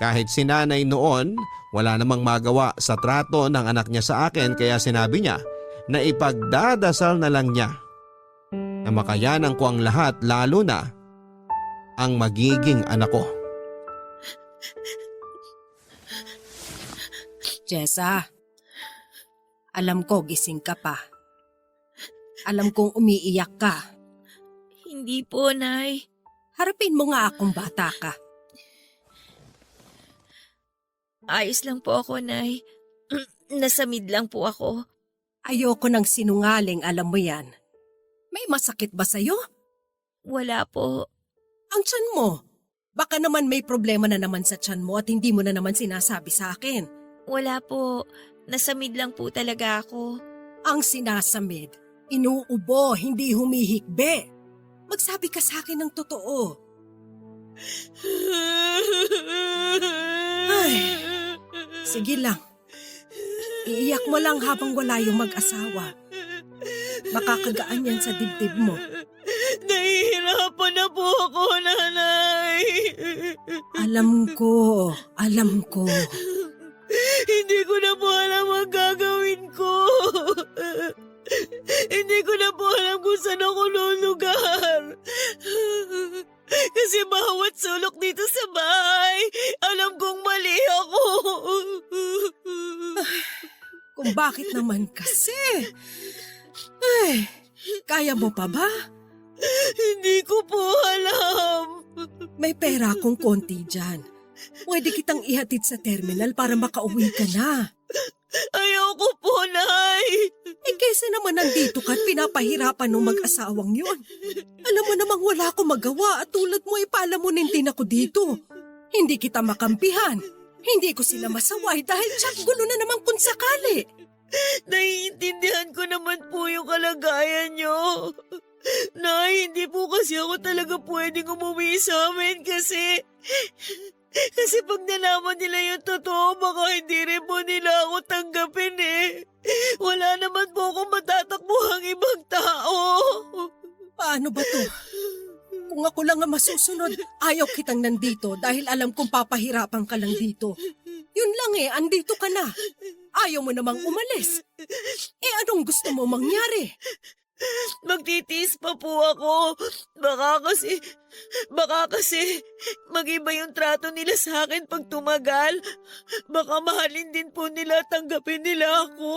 Kahit si nanay noon, wala namang magawa sa trato ng anak niya sa akin kaya sinabi niya na ipagdadasal na lang niya na makayanan ko ang lahat lalo na ang magiging anak ko. Jessa, alam ko gising ka pa. Alam kong umiiyak ka. Hindi po, Nay. Harapin mo nga akong bata ka. Ayos lang po ako, Nay. Nasamid lang po ako. Ayoko ng sinungaling, alam mo yan. May masakit ba sa'yo? Wala po. Ang tiyan mo. Baka naman may problema na naman sa tiyan mo at hindi mo na naman sinasabi sa akin. Wala po. Nasamid lang po talaga ako. Ang sinasamid, inuubo, hindi humihikbe. Magsabi ka sa akin ng totoo. Ay, sige lang. Iiyak mo lang habang wala yung mag-asawa. Makakagaan yan sa dibdib mo. Nahihirapan na po ako, Nanay. Alam ko. Hindi ko na po alam ang gagawin ko. Hindi ko na po alam kung saan ako lulugar. Kasi bawat sulok dito sa bahay, alam kong mali ako. Kung bakit naman kasi? Ay, kaya mo pa ba? Hindi ko po alam. May pera akong konti dyan. Pwede kitang ihatid sa terminal para makauwi ka na. Ayoko po, Nay. Eh kesa naman nandito ka at pinapahirapan ng mag-asawang yun. Alam mo namang wala akong magawa at tulad mo ipalamunin din ako dito. Hindi kita makampihan. Hindi ko sila masaway dahil tsak gulo na naman kung sakali. Naiintindihan ko naman po yung kalagayan nyo. Nay, hindi po kasi ako talaga pwedeng umuwi sa amin kasi pag nalaman nila yung totoo, baka hindi rin po nila ako tanggapin eh. Wala naman po akong matatakbuhang ibang tao. Paano ba to? Kung ako lang ang masusunod, ayaw kitang nandito dahil alam kong papahirapan ka lang dito. Yun lang eh, andito ka na. Ayaw mo namang umalis. Eh anong gusto mo mangyari? Magtitiis pa po ako. Baka kasi mag-iba yung trato nila sa akin pag tumagal. Baka mahalin din po nila at tanggapin nila ako.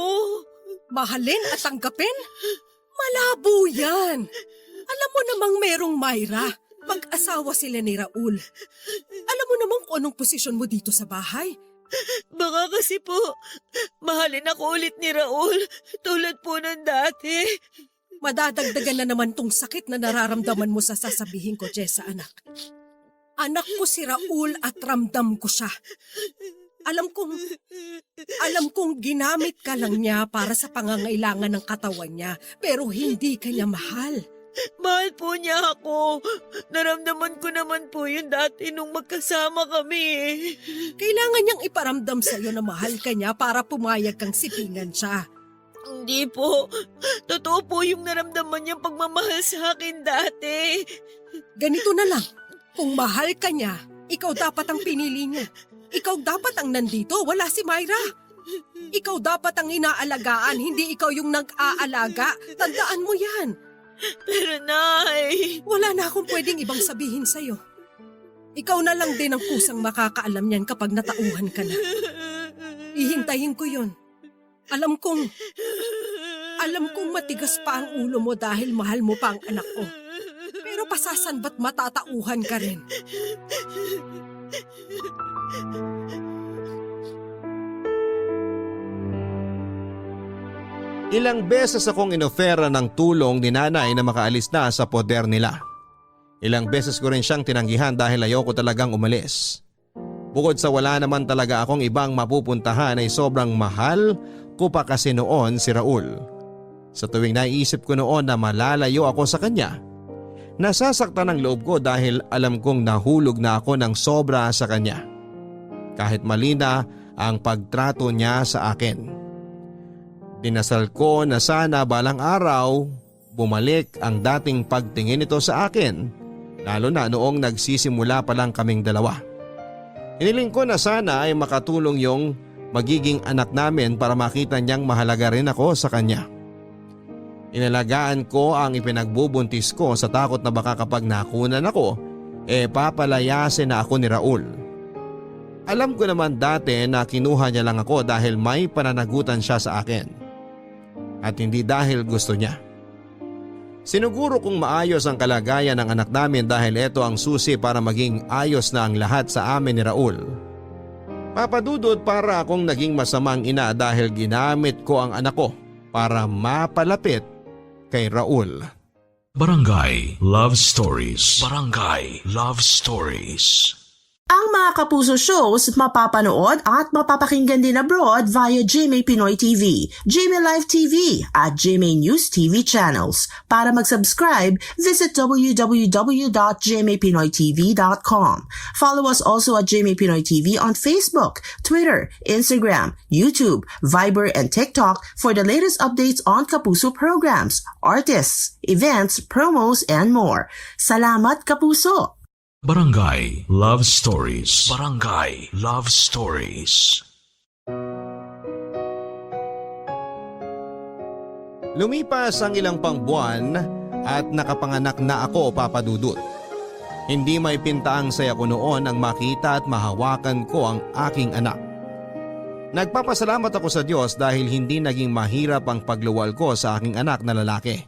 Mahalin at tanggapin? Malabo yan. Alam mo namang merong Myra. Mag-asawa sila ni Raul. Alam mo namang kung anong posisyon mo dito sa bahay. Baka kasi po, mahalin ako ulit ni Raul tulad po ng dati. Madadagdagan na naman tong sakit na nararamdaman mo sa sasabihin ko, Jessa, anak. Anak ko si Raul at ramdam ko siya. Alam kong ginamit ka lang niya para sa pangangailangan ng katawan niya, pero hindi ka niya mahal. Mahal po niya ako. Naramdaman ko naman po yun dati nung magkasama kami. Kailangan niyang iparamdam sa'yo na mahal ka niya para pumayag kang sipingan siya. Hindi po. Totoo po yung naramdaman niyang pagmamahal sa akin dati. Ganito na lang. Kung mahal ka niya, ikaw dapat ang pinili niya. Ikaw dapat ang nandito, wala si Myra. Ikaw dapat ang inaalagaan, hindi ikaw yung nag-aalaga. Tandaan mo yan. Pero Nay, Wala na akong pwedeng ibang sabihin sa'yo. Ikaw na lang din ang kusang makakaalam niyan kapag natauhan ka na. Ihintayin ko yun. Alam kong matigas pa ang ulo mo dahil mahal mo pa ang anak ko. Pero pasasan ba't matatauhan ka rin? Ilang beses akong inofera ng tulong ni nanay na makaalis na sa poder nila. Ilang beses ko rin siyang tinanggihan dahil ayoko talagang umalis. Bukod sa wala naman talaga akong ibang mapupuntahan ay sobrang mahal ko pa kasi noon si Raul. Sa tuwing naisip ko noon na malalayo ako sa kanya, Nasasaktan ang loob ko dahil alam kong nahulog na ako ng sobra sa kanya. Kahit mali na ang pagtrato niya sa akin. Dinasal ko na sana balang araw bumalik ang dating pagtingin nito sa akin, lalo na noong nagsisimula pa lang kaming dalawa. Hiniling ko na sana ay makatulong yung magiging anak namin para makita niyang mahalaga rin ako sa kanya. Inalagaan ko ang ipinagbubuntis ko sa takot na baka kapag nakunan ako, papalayasin na ako ni Raul. Alam ko naman dati na kinuha niya lang ako dahil may pananagutan siya sa akin. At hindi dahil gusto niya. Sinuguro kong maayos ang kalagayan ng anak namin dahil ito ang susi para maging ayos na ang lahat sa amin ni Raul. Papadudod para akong naging masamang ina dahil ginamit ko ang anak ko para mapalapit kay Raul. Barangay Love Stories. Barangay Love Stories. Ang mga Kapuso shows mapapanood at mapapakinggan din abroad via GMA Pinoy TV, GMA Live TV at GMA News TV channels. Para mag-subscribe, visit www.gmapinoytv.com. Follow us also at GMA Pinoy TV on Facebook, Twitter, Instagram, YouTube, Viber, and TikTok for the latest updates on Kapuso programs, artists, events, promos, and more. Salamat, Kapuso! Barangay Love Stories. Barangay Love Stories. Lumipas ang ilang pang buwan at nakapanganak na ako, Papa Dudut. Hindi may pintaang saya ko noon ang makita at mahawakan ko ang aking anak. Nagpapasalamat ako sa Diyos dahil hindi naging mahirap ang pagluwal ko sa aking anak na lalaki.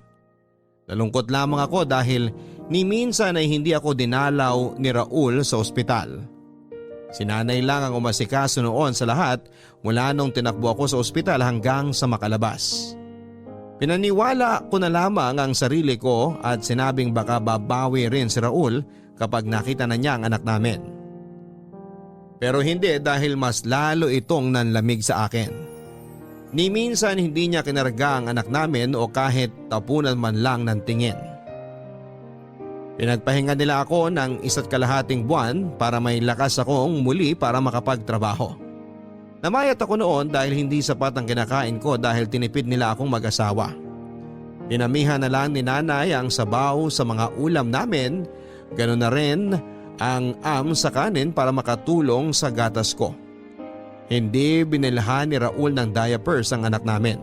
Nalungkot lamang ako dahil ni minsan ay hindi ako dinalaw ni Raul sa ospital. Si nanay lang ang umasikaso noon sa lahat mula nung tinakbo ako sa ospital hanggang sa makalabas. Pinaniwala ko na lamang ang sarili ko at sinabing baka babawi rin si Raul kapag nakita na niya ang anak namin. Pero hindi dahil mas lalo itong nanlamig sa akin. Ni minsan hindi niya kinarga ang anak namin o kahit tapunan man lang ng tingin. Pinagpahinga nila ako ng 1.5 buwan para may lakas akong muli para makapagtrabaho. Namayat ako noon dahil hindi sapat ang kinakain ko dahil tinipid nila akong mag-asawa. Dinamihan na lang ni nanay ang sabaw sa mga ulam namin, ganoon na rin ang sa kanin para makatulong sa gatas ko. Hindi binilhan ni Raul ng diapers ang anak namin.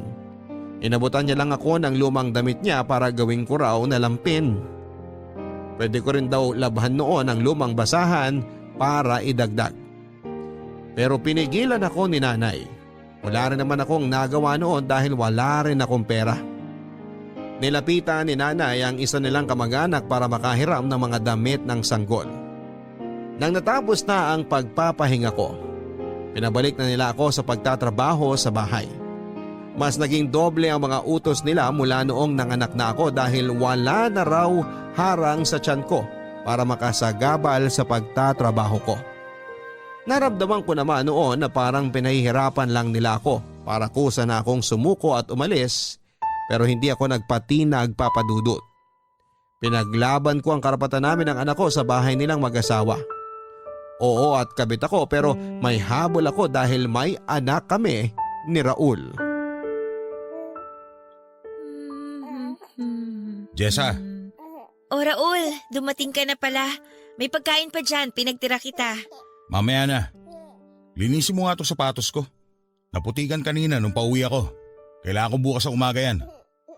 Inabutan niya lang ako ng lumang damit niya para gawin ko raw na lampin. Pwede ko rin daw labhan noon ang lumang basahan para idagdag. Pero pinigilan ako ni nanay. Wala rin naman akong nagawa noon dahil wala rin akong pera. Nilapitan ni nanay ang isa nilang kamag-anak para makahiram ng mga damit ng sanggol. Nang natapos na ang pagpapahinga ko, pinabalik na nila ako sa pagtatrabaho sa bahay. Mas naging doble ang mga utos nila mula noong nanganak na ako dahil wala na raw harang sa tiyan ko para makasagabal sa pagtatrabaho ko. Naramdaman ko naman noon na parang pinahihirapan lang nila ako para kusa na akong sumuko at umalis, pero hindi ako nagpatinag, Papa Dudut. Pinaglaban ko ang karapatan namin ng anak ko sa bahay nilang mag-asawa. Oo at kabit ako pero may habol ako dahil may anak kami ni Raul. Jessa, O Raul, dumating ka na pala. May pagkain pa dyan, pinagtira kita. mamaya na. Linisin mo nga itong sapatos ko. Naputikan kanina nung pauwi ako. Kailangan ko bukas sa umaga yan.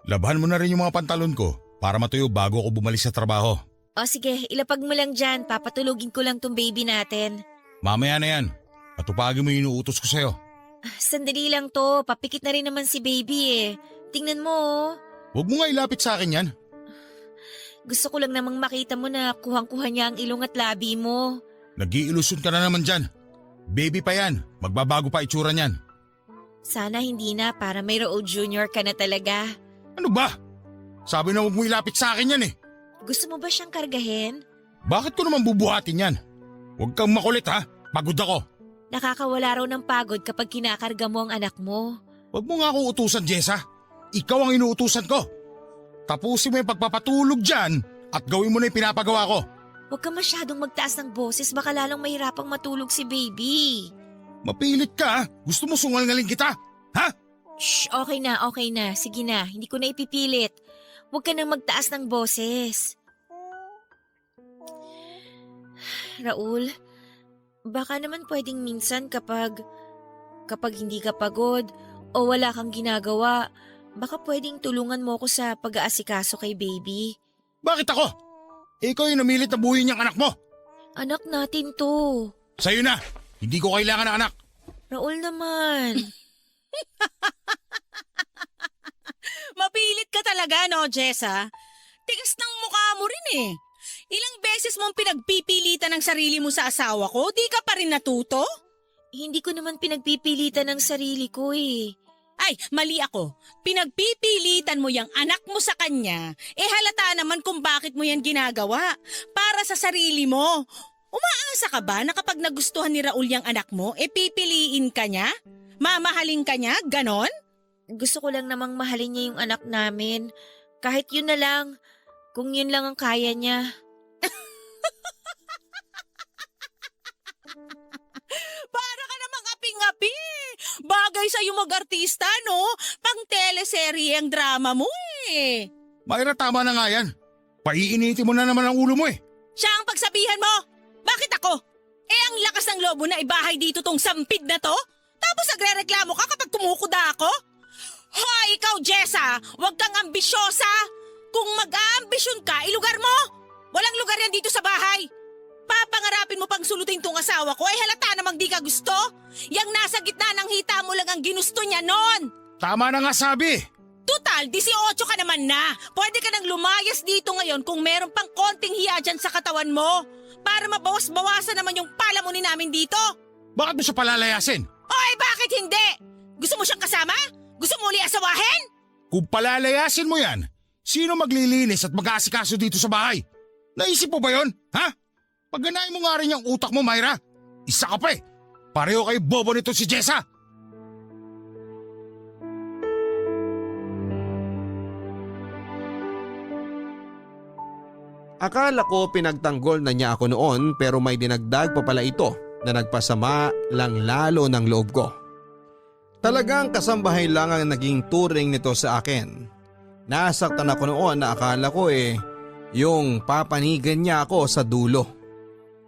Labhan mo na rin yung mga pantalon ko para matuyo bago ako bumalik sa trabaho. O sige, ilapag mo lang dyan, papatulugin ko lang tong baby natin. Mamaya na yan. Patupagin mo yung inuutos ko sa'yo. Sandali lang to, papikit na rin naman si baby eh. Tingnan mo oh. Huwag mo nga ilapit sa akin yan. Gusto ko lang namang makita mo na kuhang-kuha niya ang ilong at labi mo. Nag-iilusyon ka na naman dyan. Baby pa yan. Magbabago pa itsura niyan. Sana hindi na, para may Raul Jr. ka na talaga. Ano ba? Sabi na huwag mo ilapit sa akin yan eh. Gusto mo ba siyang kargahin? Bakit ko naman bubuhatin yan? Huwag kang makulit ha. Pagod ako. Nakakawala raw ng pagod kapag kinakarga mo ang anak mo. Huwag mo nga akong utusan, Jessa. Ikaw ang inuutusan ko. Tapusin mo yung pagpapatulog dyan at gawin mo na yung pinapagawa ko. Huwag ka masyadong magtaas ng boses, baka lalong mahirapang matulog si baby. Mapilit ka, gusto mo sungal-ngaling kita? Ha? Shh, okay na, okay na. Sige na, hindi ko na ipipilit. Huwag ka nang magtaas ng boses. Raul, baka naman pwedeng minsan kapag hindi ka pagod o wala kang ginagawa, baka pwedeng tulungan mo ko sa pag-aasikaso kay baby. Bakit ako? Ikaw yung namilit na buuin niyang anak mo. Anak natin to. Sa'yo na, hindi ko kailangan ng anak. Raul naman. Mapilit ka talaga, no, Jessa? Tigas ng mukha mo rin eh. Ilang beses mong pinagpipilitan ng sarili mo sa asawa ko, di ka pa rin natuto? Hindi ko naman pinagpipilitan ng sarili ko eh. Ay, mali ako. Pinagpipilitan mo yung anak mo sa kanya, halata naman kung bakit mo yan ginagawa. Para sa sarili mo. Umaasa ka ba na kapag nagustuhan ni Raul yung anak mo, pipiliin ka niya? Mamahalin ka niya? Ganon? Gusto ko lang namang mahalin niya yung anak namin. Kahit yun na lang. Kung yun lang ang kaya niya. Para ka namang aping-api. Bagay sa'yo mag-artista, no? Pang teleserye ang drama mo eh. Mayra, tama na nga yan. Paiinitin mo na naman ang ulo mo eh. Siya ang pagsabihan mo. Bakit ako? Ang lakas ng lobo na ibahay dito tong sampid na to? Tapos nagre-reklamo ka kapag kumukuda ako? Hoy, ikaw, Jessa! Huwag kang ambisyosa! Kung mag-aambisyon ka, ilugar mo! Walang lugar yan dito sa bahay! Papangarapin mo pang sulutin tong asawa ko, halata namang di ka gusto? Yang nasa gitna ng hita mo lang ang ginusto niya nun! Tama na nga sabi. Tutal, 18 ka naman na! Pwede ka nang lumayas dito ngayon kung meron pang konting hiya dyan sa katawan mo! Para mabawas-bawasan naman yung palamunin namin dito! Bakit mo siya palalayasin? Oy, bakit hindi? Gusto mo siyang kasama? Gusto mo uli asawahin? Kung palalayasin mo yan, sino maglilinis at mag-aasikaso dito sa bahay? Naisip mo ba yon? Ha? Pagganahin mo nga rin yung utak mo, Mayra. Isa ka pa eh. Pareho kayo bobo nito si Jessa. Akala ko pinagtanggol na niya ako noon pero may dinagdag pa pala ito na nagpasama lang lalo ng loob ko. Talagang kasambahay lang ang naging turing nito sa akin. Nasaktan ako noon na akala ko yung papanigan niya ako sa dulo.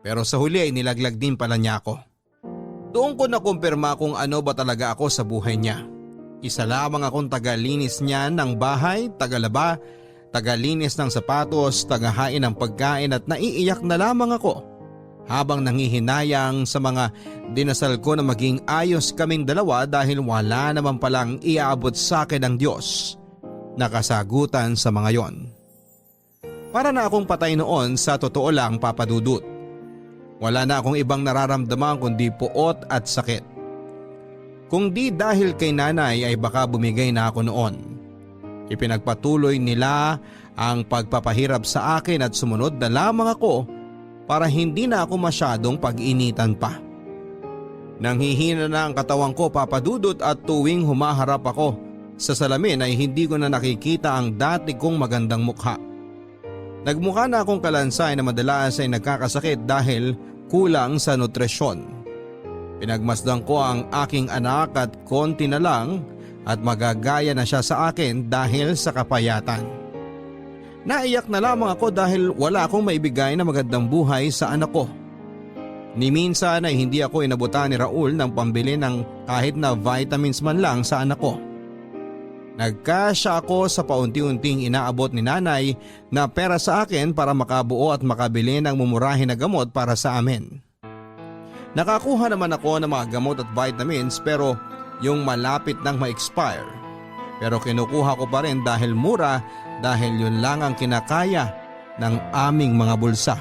Pero sa huli ay nilaglag din pala niya ako. Doon ko nakumpirma kung ano ba talaga ako sa buhay niya. Isa lamang akong tagalinis niya ng bahay, tagalaba, tagalinis ng sapatos, tagahain ng pagkain at naiiyak na lamang ako habang nangihinayang sa mga dinasal ko na maging ayos kaming dalawa dahil wala naman palang iaabot sa akin ng Diyos na kasagutan sa mga yon. Para na akong patay noon sa totoo lang, Papa Dudut. Wala na akong ibang nararamdaman kundi puot at sakit. Kung di dahil kay nanay ay baka bumigay na ako noon. Ipinagpatuloy nila ang pagpapahirap sa akin at sumunod na lamang ako para hindi na ako masyadong pag-initan pa. Nanghihina na ang katawan ko, Papa Dudut, at tuwing humaharap ako sa salamin ay hindi ko na nakikita ang dati kong magandang mukha. Nagmukha na akong kalansay na madalas ay nagkakasakit dahil kulang sa nutrisyon. Pinagmasdan ko ang aking anak at konti na lang at magagaya na siya sa akin dahil sa kapayatan. Naiyak na lamang ako dahil wala akong maibigay na magandang buhay sa anak ko. Ni minsan ay hindi ako inabutan ni Raul ng pambili ng kahit na vitamins man lang sa anak ko. Nagkasya ako sa paunti-unting inaabot ni nanay na pera sa akin para makabuo at makabili ng mumurahin na gamot para sa amin. Nakakuha naman ako ng mga gamot at vitamins pero yung malapit nang ma-expire. Pero kinukuha ko pa rin dahil mura dahil yun lang ang kinakaya ng aming mga bulsa.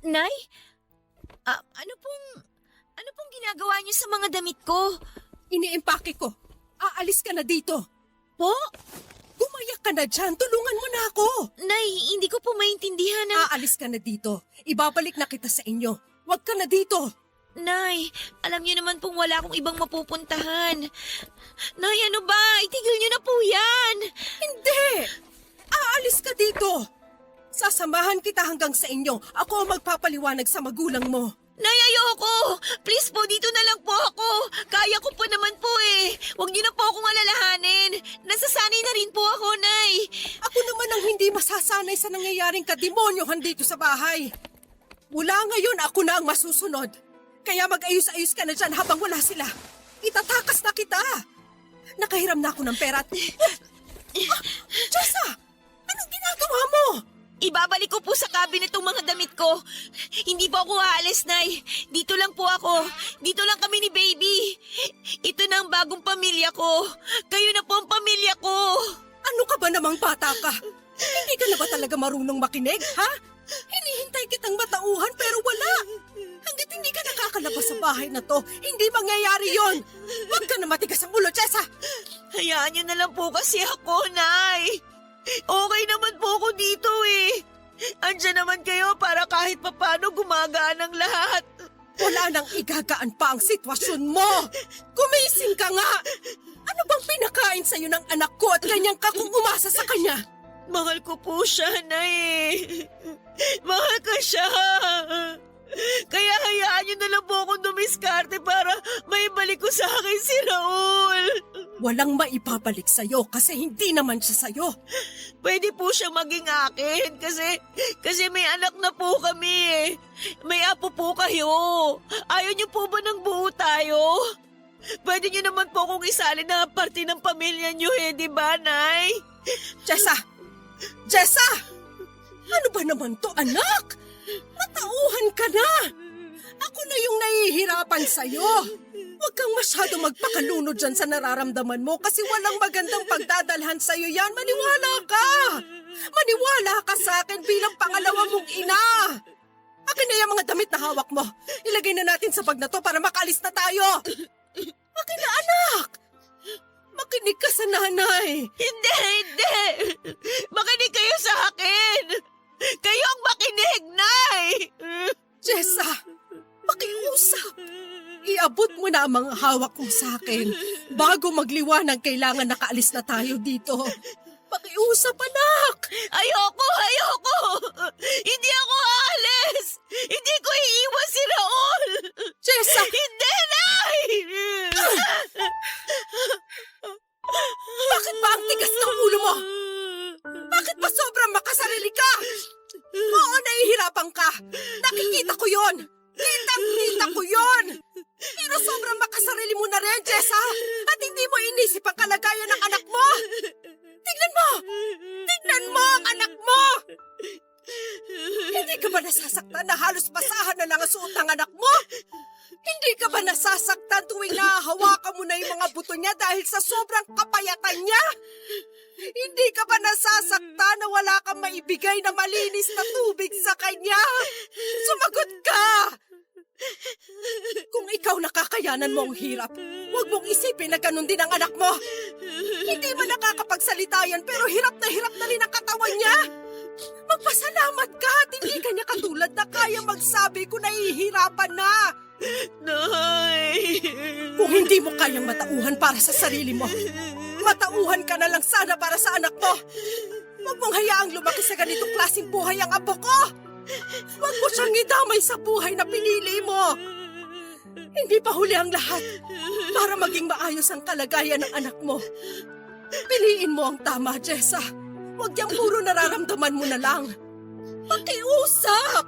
Nay? Ano pong ginagawa niyo sa mga damit ko? Iniimpake ko. Aalis ka na dito. Po? Gumayak ka na dyan. Tulungan mo na ako. Nay, hindi ko po maintindihan na... Aalis ka na dito. Ibabalik na kita sa inyo. Huwag ka na dito. Nay, alam niyo naman pong wala akong ibang mapupuntahan. Nay, ano ba? Itigil niyo na po yan. Hindi! Aalis ka dito! Sasamahan kita hanggang sa inyo. Ako ang magpapaliwanag sa magulang mo. Nay, ayoko! Please po, dito na lang po ako. Kaya ko po naman po eh. Huwag niyo na po akong alalahanin. Nasasanay na rin po ako, Nay. Ako naman ang hindi masasanay sa nangyayaring kademonyohan dito sa bahay. Mula ngayon, ako na ang masusunod. Kaya mag-ayos-ayos ka na dyan habang wala sila. Itatakas na kita. Nakahiram na ako ng pera. Jessa! Anong ginagawa mo? Ibabalik ko po sa cabinet itong mga damit ko. Hindi po ako aalis, Nay. Dito lang po ako. Dito lang kami ni Baby. Ito na ang bagong pamilya ko. Kayo na po ang pamilya ko. Ano ka ba namang bata ka? Hindi ka na ba talaga marunong makinig, ha? Hinihintay kitang matauhan pero wala. Hanggat hindi ka nakakalabas sa bahay na to, hindi mangyayari yon. Huwag ka na matigas ang ulo, Jessa. Hayaan niyo na lang po kasi ako, Nay. Okay naman po ako dito eh. Andiyan naman kayo para kahit papano gumagaan ang lahat. Wala nang igagaan pa ang sitwasyon mo. Gumising ka nga. Ano bang pinakain sa'yo ng anak ko at ganyan ka kung umasa sa kanya? Mahal ko po siya, Nay. Mahal ko siya. Kaya hayaan niyo na lang po akong dumiskarte para maibalik ko sa akin si Raul. Walang maipabalik sa'yo kasi hindi naman siya sa'yo. Pwede po siya maging akin kasi may anak na po kami eh. May apo po kayo. Ayaw niyo po ba ng buo tayo? Pwede niyo naman po akong isali na parte ng pamilya niyo eh, di ba, Nay? Jessa! Jessa! Ano ba naman to, anak? Matauhan ka na! Ako na yung nahihirapan sa'yo. Huwag kang masyado magpakalunod dyan sa nararamdaman mo kasi walang magandang pagdadalhan sa'yo yan. Maniwala ka! Maniwala ka sa akin bilang pangalawa mong ina! Akin na yung mga damit na hawak mo. Ilagay na natin sa bag na to para makaalis na tayo. Akin na, anak! Makinig ka sa nanay. Hindi! Makinig kayo sa akin! Kayo ang makinig, Nay! Jessa, makiusap. Iabot mo na ang mga hawak mo sa akin. Bago magliwanag, kailangan nakaalis na tayo dito. Pakiusap, anak! Ayoko! Hindi ako aalis! Hindi ko iiwan si Raul! Jessa! Hindi, Nay! Bakit ba ang tigas ng ulo mo? Bakit ba sobrang makasarili ka? Oo, nahihirapan ka. Nakikita ko yon. Kitang-kita ko yon. Pero sobrang makasarili mo na rin, Jessa. At hindi mo inisip ang kalagayan ng anak mo. Tignan mo! Tignan mo ang anak mo! Hindi ka ba nasasaktan na halos basahan na lang ang suot ng anak mo? Hindi ka ba nasasaktan tuwing nahahawakan mo na yung mga buto niya dahil sa sobrang kapayatan niya? Hindi ka ba nasasaktan na wala kang maibigay na malinis na tubig sa kanya? Sumagot ka! Kung ikaw nakakayanan mo ang hirap, huwag mong isipin na ganun din ang anak mo. Hindi man nakakapagsalita yan pero hirap na rin ang katawan niya. Magpasalamat ka at hindi ka niya katulad na kaya magsabi kung nahihirapan na. Nay! Kung hindi mo kayang matauhan para sa sarili mo, matauhan ka na lang sana para sa anak mo. Huwag mong hayaang lumaki sa ganitong klaseng buhay ang apo ko. Huwag mo siyang idamay sa buhay na pinili mo. Hindi pa huli ang lahat para maging maayos ang kalagayan ng anak mo. Piliin mo ang tama, Jessa. Huwag yang puro nararamdaman mo na lang. Pakiusap!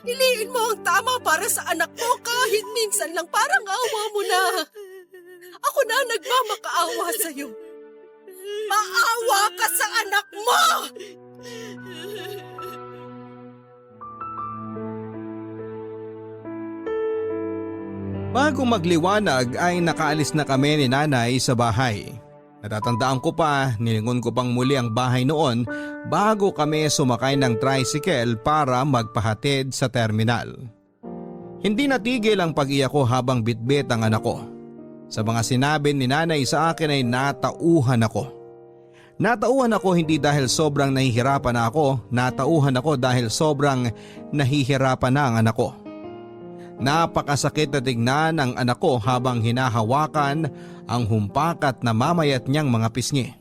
Piliin mo ang tama para sa anak mo kahit minsan lang parang awa mo na. Ako na ang nagmamakaawa sa'yo. Maawa ka sa anak mo! Bago magliwanag ay nakaalis na kami ni nanay sa bahay. Natatandaan ko pa, nilingon ko pang muli ang bahay noon bago kami sumakay ng tricycle para magpahatid sa terminal. Hindi natigil ang pag-iyak ko habang bitbit ang anak ko. Sa mga sinabi ni nanay sa akin ay natauhan ako. Natauhan ako hindi dahil sobrang nahihirapan na ako, natauhan ako dahil sobrang nahihirapan na ang anak ko. Napakasakit na tignan ng anak ko habang hinahawakan ang humpakat na mamayat niyang mga pisngi.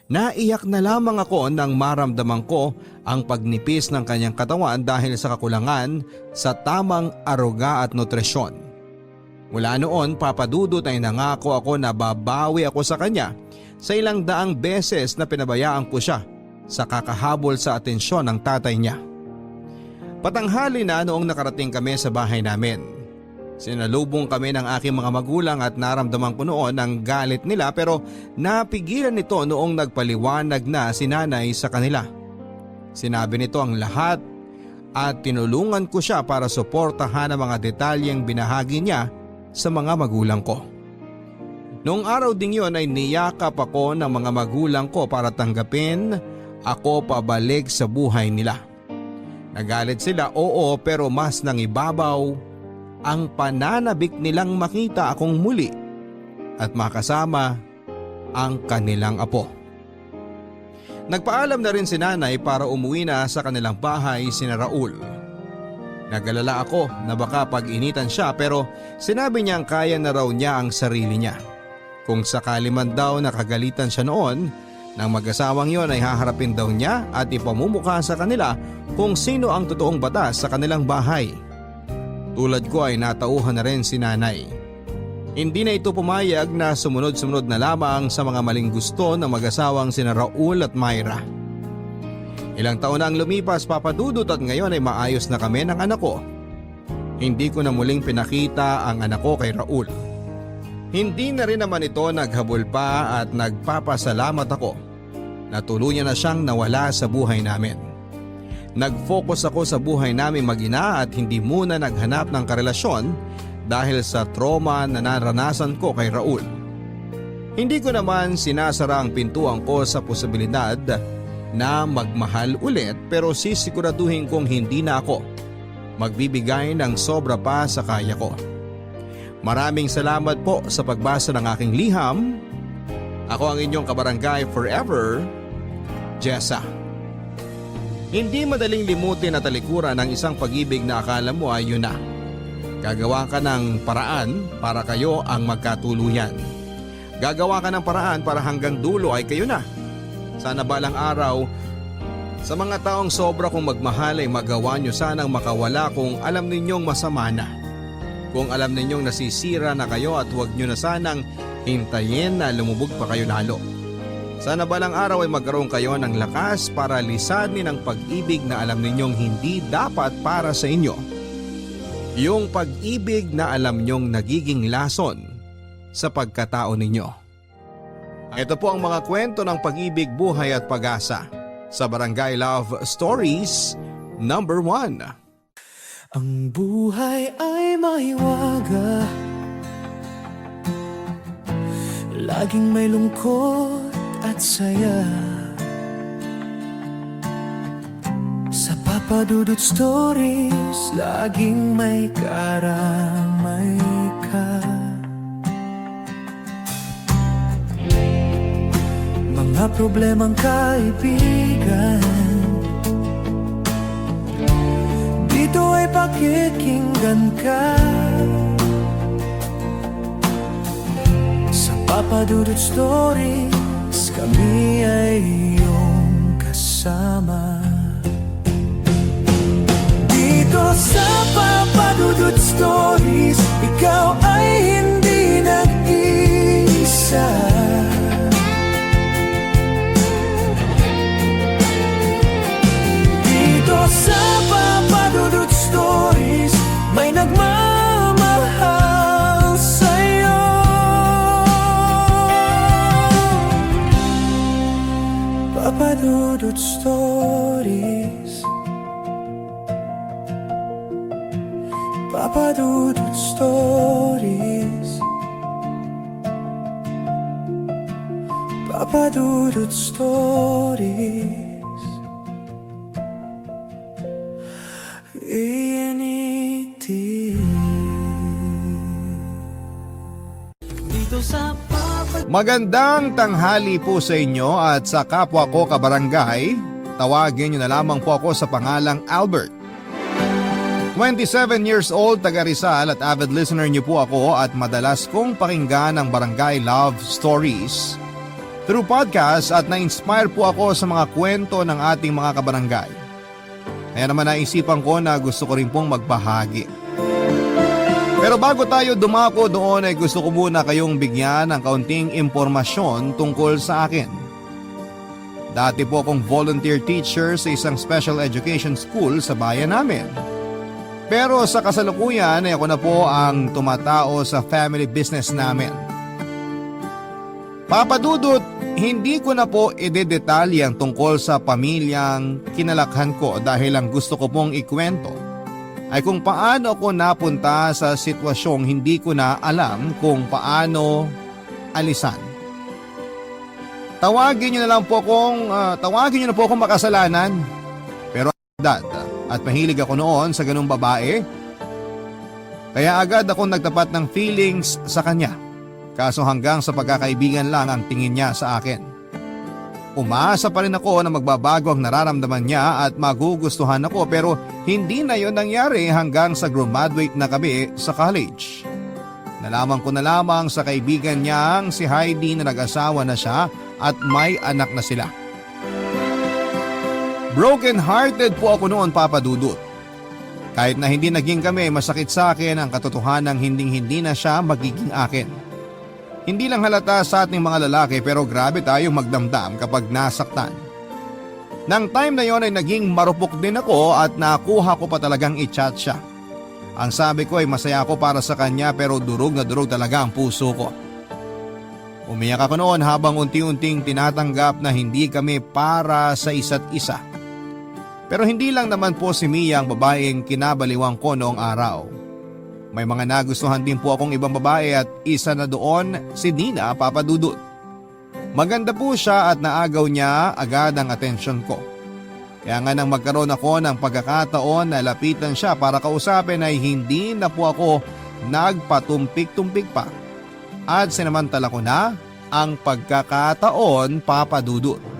Naiyak na lamang ako nang maramdaman ko ang pagnipis ng kanyang katawan dahil sa kakulangan sa tamang aruga at nutrisyon. Mula noon, Papa Dudut, ay nangako ako na babawi ako sa kanya sa ilang daang beses na pinabayaan ko siya sa kakahabol sa atensyon ng tatay niya. Patanghali na noong nakarating kami sa bahay namin. Sinalubong kami ng aking mga magulang at naramdaman ko noon ang galit nila, pero napigilan nito noong nagpaliwanag na si nanay sa kanila. Sinabi nito ang lahat at tinulungan ko siya para suportahan ang mga detalyeng binahagi niya sa mga magulang ko. Noong araw ding yun ay niyakap ako ng mga magulang ko para tanggapin ako pabalik sa buhay nila. Nagalit sila, oo, pero mas nangibabaw ang pananabik nilang makita akong muli at makasama ang kanilang apo. Nagpaalam na rin si nanay para umuwi na sa kanilang bahay sina Raul. Nag-alala ako na baka pag-initan siya, pero sinabi niyang kaya na raw niya ang sarili niya. Kung sakali man daw nakagalitan siya noon, nang mag-asawang yon ay haharapin daw niya at ipamumukha sa kanila kung sino ang totoong batas sa kanilang bahay. Tulad ko ay natauhan na rin si nanay. Hindi na ito pumayag na sumunod-sunod na lamang sa mga maling gusto ng mag-asawang sina Raul at Myra. Ilang taon na ang lumipas, Papa Dudut, at ngayon ay maayos na kami ng anak ko. Hindi ko na muling pinakita ang anak ko kay Raul. Hindi na rin naman ito naghabol pa at nagpapasalamat ako na tuluyan na siyang nawala sa buhay namin. Nag-focus ako sa buhay namin mag-ina at hindi muna naghanap ng karelasyon dahil sa trauma na naranasan ko kay Raul. Hindi ko naman sinasara ang pintuan ko sa posibilidad na magmahal ulit, pero sisiguraduhin kong hindi na ako magbibigay ng sobra pa sa kaya ko. Maraming salamat po sa pagbasa ng aking liham. Ako ang inyong kabarangay forever, Jessa. Hindi madaling limutin at talikuran ng isang pag-ibig na akala mo ay yun na. Gagawa ka ng paraan para kayo ang magkatuluyan. Gagawa ka ng paraan para hanggang dulo ay kayo na. Sana balang araw, sa mga taong sobra kong magmahal ay magawa nyo sanang makawala kung alam ninyong masama na. Kung alam ninyong nasisira na kayo at huwag nyo na sanang hintayin na lumubog pa kayo lalo. Sana balang araw ay magkaroon kayo ng lakas para lisanin ang pag-ibig na alam ninyong hindi dapat para sa inyo. Yung pag-ibig na alam ninyong nagiging lason sa pagkatao ninyo. Ito po ang mga kwento ng pag-ibig, buhay at pag-asa sa Barangay Love Stories number 1. Ang buhay ay mahiwaga, laging may lungkot at saya. Sa Papa Dudut Stories, laging may karamay ka. Mga problemang kaibigan, dito ay pakikinggan ka. Sa Papa Dudut Stories, kami ay iyong kasama. Dito sa Papa Dudut Stories, ikaw ay hindi nag-iisa. Dito sa Papa Dudut Stories, may nagmamahal sa'yo. Papa Dudut Stories, Papa Dudut Stories, Papa Dudut Stories. Dito sa Magandang tanghali po sa inyo at sa kapwa ko kabarangay. Tawagin niyo na lamang po ako sa pangalang Albert. 27 years old, taga Rizal at avid listener niyo po ako at madalas kong pakinggan ang Barangay Love Stories through podcast at na-inspire po ako sa mga kwento ng ating mga kabarangay. Kaya naman naisipan ko na gusto ko rin pong magbahagi. Pero bago tayo dumako doon ay gusto ko muna kayong bigyan ng kaunting impormasyon tungkol sa akin. Dati po akong volunteer teacher sa isang special education school sa bayan namin. Pero sa kasalukuyan ay ako na po ang tumatao sa family business namin. Papa Dudut, hindi ko na po idedetalye ang tungkol sa pamilyang kinalakhan ko dahil ang gusto ko pong ikwento ay kung paano ako napunta sa sitwasyong hindi ko na alam kung paano alisan. Tawagin niyo na po akong makasalanan. Pero at mahilig ako noon sa ganung babae. Kaya agad akong nagtapat ng feelings sa kanya. Kaso hanggang sa pagkakaibigan lang ang tingin niya sa akin. Umaasa pa rin ako na magbabago ang nararamdaman niya at magugustuhan ako pero hindi na yon nangyari hanggang sa graduate na kami sa college. Nalaman ko na lamang sa kaibigan niyang si Heidi na nag-asawa na siya at may anak na sila. Broken hearted po ako noon, Papa Dudut. Kahit na hindi naging kami, masakit sa akin ang katotohanan hinding-hindi na siya magiging akin. Hindi lang halata sa ating mga lalaki pero grabe tayong magdamdam kapag nasaktan. Nang time na yon ay naging marupok din ako at nakuha ko pa talagang i-chat siya. Ang sabi ko ay masaya ako para sa kanya pero durog na durog talaga ang puso ko. Umiyak ako noon habang unti-unting tinatanggap na hindi kami para sa isa't isa. Pero hindi lang naman po si Mia ang babaeng kinabaliwang ko noong araw. May mga nagustuhan din po akong ibang babae at isa na doon si Nina, Papa Dudut. Maganda po siya at naagaw niya agad ang atensyon ko. Kaya nga nang magkaroon ako ng pagkakataon na lapitan siya para kausapin ay hindi na po ako nagpatumpik-tumpik pa. At sinamantala ko na ang pagkakataon, Papa Dudut.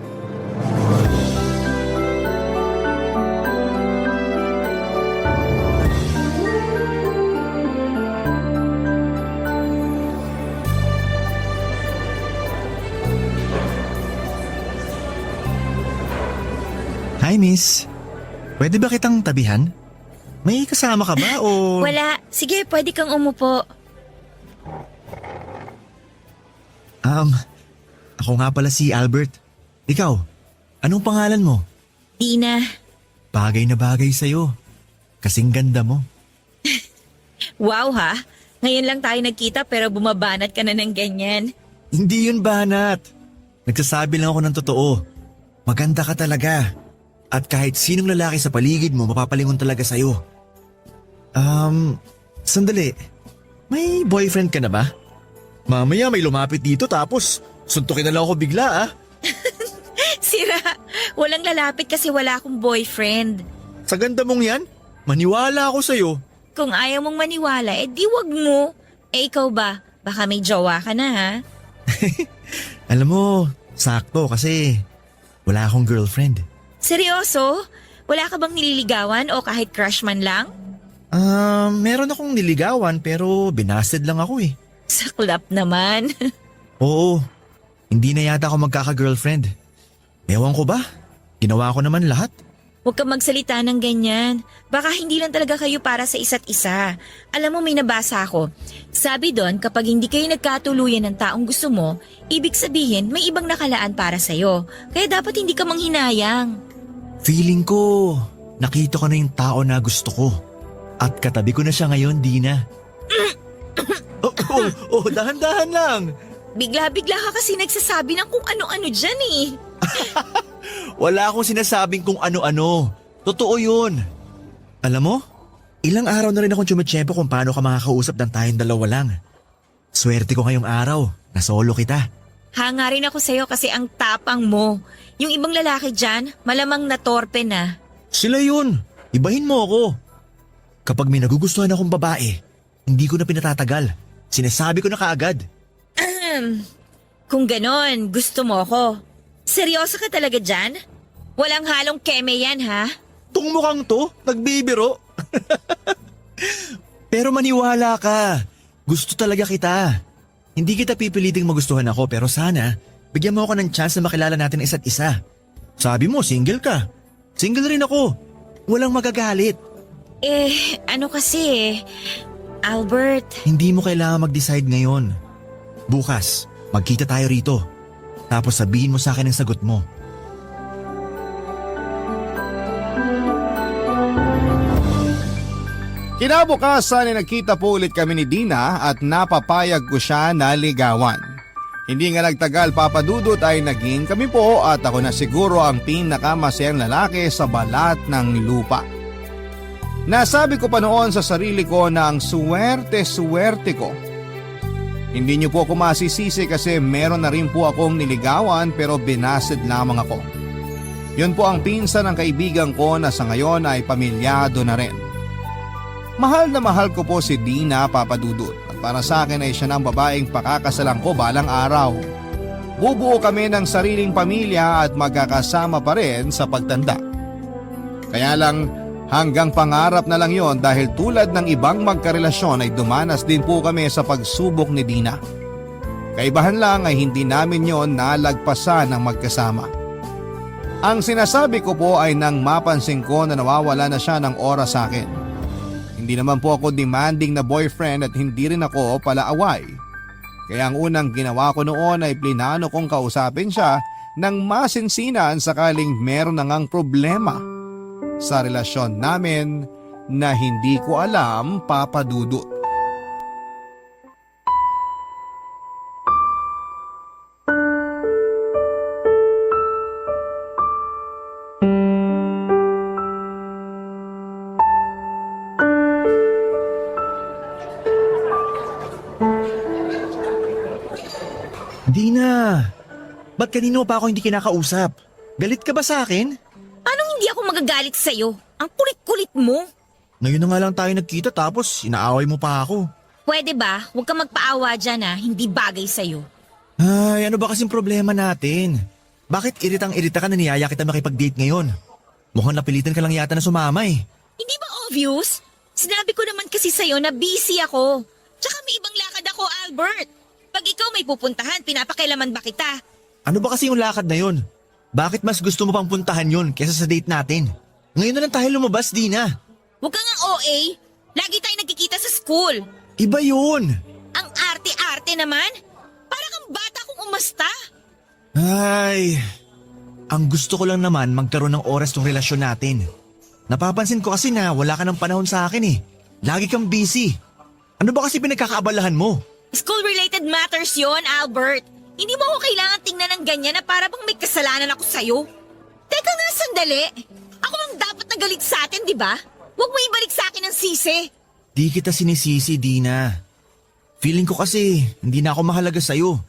Hi, miss. Pwede ba kitang tabihan? May kasama ka ba o… Wala. Sige, pwede kang umupo. Ako nga pala si Albert. Ikaw, anong pangalan mo? Dina. Bagay na bagay sa'yo. Kasing ganda mo. Wow ha. Ngayon lang tayo nagkita pero bumabanat ka na ng ganyan. Hindi yun banat. Nagsasabi lang ako ng totoo. Maganda ka talaga. At kahit sinong lalaki sa paligid mo, mapapalingon talaga sa'yo. Sandali. May boyfriend ka na ba? Mamaya may lumapit dito tapos suntukin na lang ako bigla ah. Sira. Walang lalapit kasi wala akong boyfriend. Sa ganda mong yan, maniwala ako sa'yo. Kung ayaw mong maniwala, di wag mo. Ikaw ba? Baka may jowa ka na ha? Alam mo, sakto kasi wala akong girlfriend. Seryoso? Wala ka bang nililigawan o kahit crush man lang? Meron akong niligawan pero binasted lang ako eh. Saklap naman. Oo, hindi na yata ako magkaka-girlfriend. Ewan ko ba? Ginawa ko naman lahat. Huwag kang magsalita ng ganyan. Baka hindi lang talaga kayo para sa isa't isa. Alam mo, may nabasa ako. Sabi doon, kapag hindi kayo nagkatuluyan ng taong gusto mo, ibig sabihin may ibang nakalaan para sa'yo. Kaya dapat hindi ka manghinayang. Feeling ko, nakita ko na yung tao na gusto ko. At katabi ko na siya ngayon, Dina. Dahan-dahan lang. Bigla-bigla ka kasi nagsasabi ng kung ano-ano dyan eh. Wala akong sinasabing kung ano-ano. Totoo yun. Alam mo, ilang araw na rin akong tsumitsyempo kung paano ka makakausap ng tayong dalawa lang. Swerte ko ngayong araw, na solo kita. Hanga rin ako sa'yo kasi ang tapang mo. Yung ibang lalaki dyan, malamang natorpe na. Sila yun. Ibahin mo ako. Kapag may nagugustuhan akong babae, hindi ko na pinatatagal. Sinasabi ko na kaagad. Kung ganon, gusto mo ako. Seryoso ka talaga dyan? Walang halong keme yan ha? Tung mukhang to, nagbibiro. Pero maniwala ka. Gusto talaga kita. Hindi kita pipiliting magustuhan ako pero sana bigyan mo ako ng chance na makilala natin isa't isa. Sabi mo, single ka. Single rin ako. Walang magagalit. Ano kasi Albert, Hindi mo kailangan mag-decide ngayon. Bukas, magkita tayo rito. Tapos sabihin mo sa akin ang sagot mo. Kinabukasan ay nagkita po ulit kami ni Dina at napapayag ko siya na ligawan. Hindi nga nagtagal papadudot ay naging kami po at ako na siguro ang pinakamasayang lalaki sa balat ng lupa. Nasabi ko pa noon sa sarili ko na ang swerte-swerte ko. Hindi niyo po ako masisisi kasi meron na rin po akong niligawan pero binasid lamang ako. Yun po ang pinsan ng kaibigan ko na sa ngayon ay pamilyado na rin. Mahal na mahal ko po si Dina, papadudot, at para sa akin ay siya ng babaeng pakakasalan ko balang araw. Bubuo kami ng sariling pamilya at magkakasama pa rin sa pagtanda. Kaya lang hanggang pangarap na lang yon dahil tulad ng ibang magkarelasyon ay dumanas din po kami sa pagsubok ni Dina. Kaibahan lang ay hindi namin yon nalagpasan ng magkasama. Ang sinasabi ko po ay nang mapansin ko na nawawala na siya ng oras sa akin. Hindi naman po ako demanding na boyfriend at hindi rin ako palaaway. Kaya ang unang ginawa ko noon ay plinano kong kausapin siya ng masinsinan sakaling meron na ngang problema sa relasyon namin na hindi ko alam, papadudot. Dina, ba't kanino pa ako hindi kinakausap? Galit ka ba sa akin? anong hindi ako magagalit sa'yo? Ang kulit-kulit mo. Ngayon na nga lang tayo nagkita tapos inaaway mo pa ako. Pwede ba? Huwag kang magpaawa dyan hindi bagay sa'yo. Ay, ano ba kasing problema natin? Bakit iritang-irita ka na niyaya kita makipag-date ngayon? Mukhang napilitan ka lang yata na sumama eh. Hindi ba obvious? Sinabi ko naman kasi sa'yo na busy ako. Tsaka may ibang lakad ako, Albert. Pag ikaw may pupuntahan, pinapakailaman ba kita? Ano ba kasi yung lakad na yun? Bakit mas gusto mo pang puntahan yun kesa sa date natin? Ngayon na lang tayo lumabas, Dina. Huwag kang ang OA. Lagi tayo nagkikita sa school. Iba yun. Ang arte-arte naman. Para kang bata kung umasta. Ay, ang gusto ko lang naman magkaroon ng oras tong relasyon natin. Napapansin ko kasi na wala ka ng panahon sa akin eh. Lagi kang busy. Ano ba kasi pinagkakaabalahan mo? School-related matters yon, Albert. Hindi mo ako kailangan tingnan ng ganyan na para bang may kasalanan ako sa'yo. Teka nga sandali. Ako ang dapat nagalit sa atin, di ba? Huwag mo ibalik sa akin ang sisi. Di kita sinisisi, Dina. Feeling ko kasi hindi na ako mahalaga sa'yo.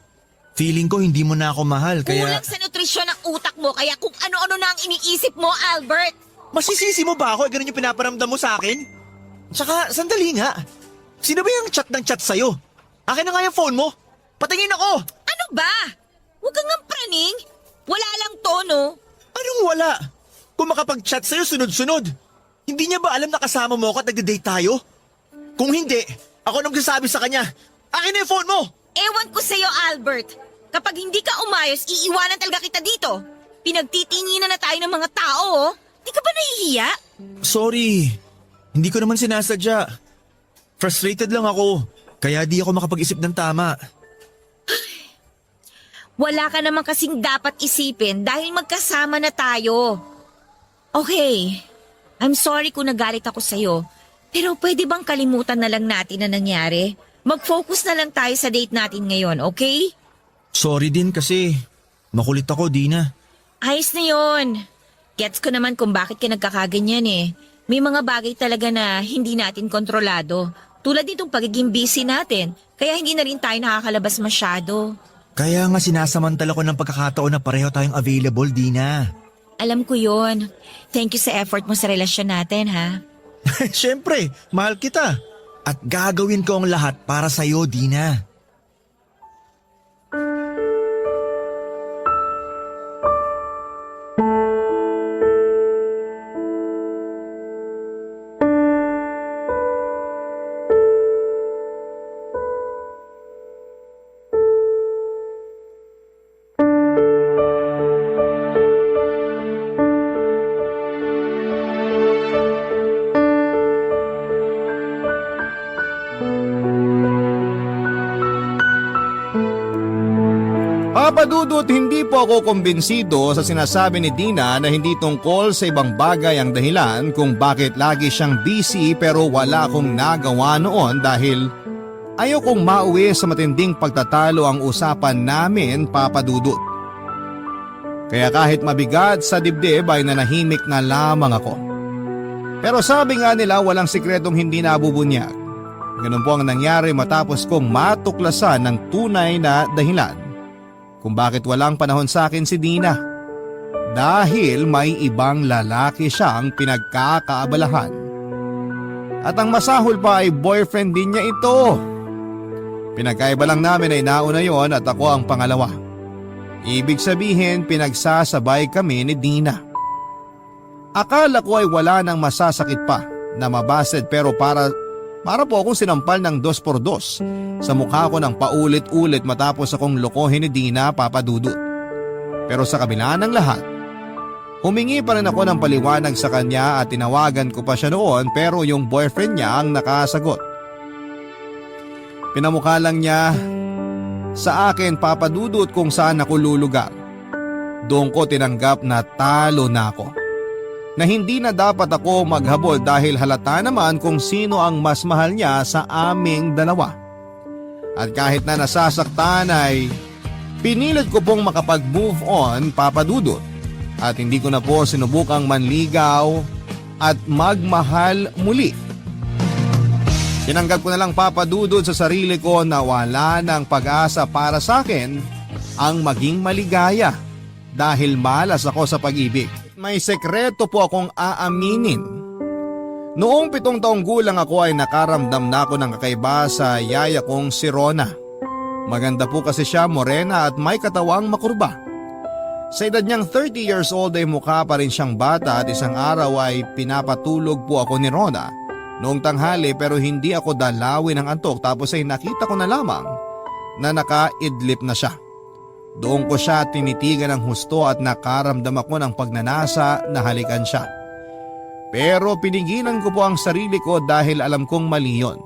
Feeling ko hindi mo na ako mahal kaya... Kulang sa nutrisyon ng utak mo kaya kung ano-ano na ang iniisip mo, Albert. Masisisi mo ba ako? Ganun yung pinaparamdam mo sa akin? Tsaka, sandali nga. Sino ba yung chat ng chat sa'yo? Akin na nga yung phone mo. Patingin ako. Ano ba? Huwag kang ang praning. Wala lang tono. Anong wala? Kung makapag-chat sa'yo sunod-sunod. Hindi niya ba alam na kasama mo ako at nagde-date tayo? Kung hindi, ako nang magsasabi sa kanya. Akin na yung phone mo. Ewan ko sa'yo, Albert. Kapag hindi ka umayos, iiwanan talaga kita dito. Pinagtitinginan na tayo ng mga tao, oh. Di ka ba nahihiya? Sorry. Hindi ko naman sinasadya. Frustrated lang ako. Kaya di ako makapag-isip ng tama. Wala ka naman kasing dapat isipin dahil magkasama na tayo. Okay, I'm sorry kung nagalit ako sa'yo. Pero pwede bang kalimutan na lang natin na nangyari? Mag-focus na lang tayo sa date natin ngayon, okay? Sorry din kasi makulit ako, Dina. Ayos na yun. Gets ko naman kung bakit ka nagkakaganyan eh. May mga bagay talaga na hindi natin kontrolado. Tulad nitong pagiging busy natin, kaya hindi na rin tayo nakakalabas masyado. Kaya nga sinasamantala ko ng pagkakataon na pareho tayong available, Dina. Alam ko yon. Thank you sa effort mo sa relasyon natin, ha? Siyempre, mahal kita. At gagawin ko ang lahat para sa'yo, Dina. Papa Dudut, hindi po ako kumbinsido sa sinasabi ni Dina na hindi tungkol sa ibang bagay ang dahilan kung bakit lagi siyang busy pero wala akong nagawa noon dahil ayokong mauwi sa matinding pagtatalo ang usapan namin, Papa Dudut. Kaya kahit mabigat sa dibdib ay nanahimik na lamang ako. Pero sabi nga nila walang sikretong hindi nabubunyag. Ganun po ang nangyari matapos kong matuklasan ng tunay na dahilan kung bakit walang panahon sa akin si Dina. Dahil may ibang lalaki siyang pinagkakaabalahan. At ang masahol pa ay boyfriend din niya ito. Pinagkaiba lang namin ay nauna yon at ako ang pangalawa. Ibig sabihin pinagsasabay kami ni Dina. Akala ko ay wala nang masasakit pa na mabasted pero para po akong sinampal ng 2x2 sa mukha ko ng paulit-ulit matapos akong lokohin ni Dina, Papa Dudut. Pero sa kabila ng lahat, humingi pa rin ako ng paliwanag sa kanya at tinawagan ko pa siya noon pero yung boyfriend niya ang nakasagot. Pinamukha lang niya sa akin, Papa Dudut, kung saan ako lulugar. Doon ko tinanggap na talo na ako. Na hindi na dapat ako maghabol dahil halata naman kung sino ang mas mahal niya sa aming dalawa. At kahit na nasasaktan ay pinilit ko pong makapag-move on, Papa Dudut. At hindi ko na po sinubukang manligaw at magmahal muli. Tinanggap ko na lang, Papa Dudut, sa sarili ko na wala ng pag-asa para sa akin ang maging maligaya dahil malas ako sa pag-ibig. May sekreto po akong aaminin. Noong 7 taong gulang ako ay nakaramdam na ako ng kakaiba sa yaya kong si Rona. Maganda po kasi siya, morena at may katawang makurba. Sa edad niyang 30 years old ay mukha pa rin siyang bata at isang araw ay pinapatulog po ako ni Rona noong tanghali pero hindi ako dalawin ng antok tapos ay nakita ko na lamang na nakaidlip na siya. Doon ko siya tinitigan ng husto at nakaramdam ako ng pagnanasa na halikan siya. Pero pinigilan ko po ang sarili ko dahil alam kong mali yun.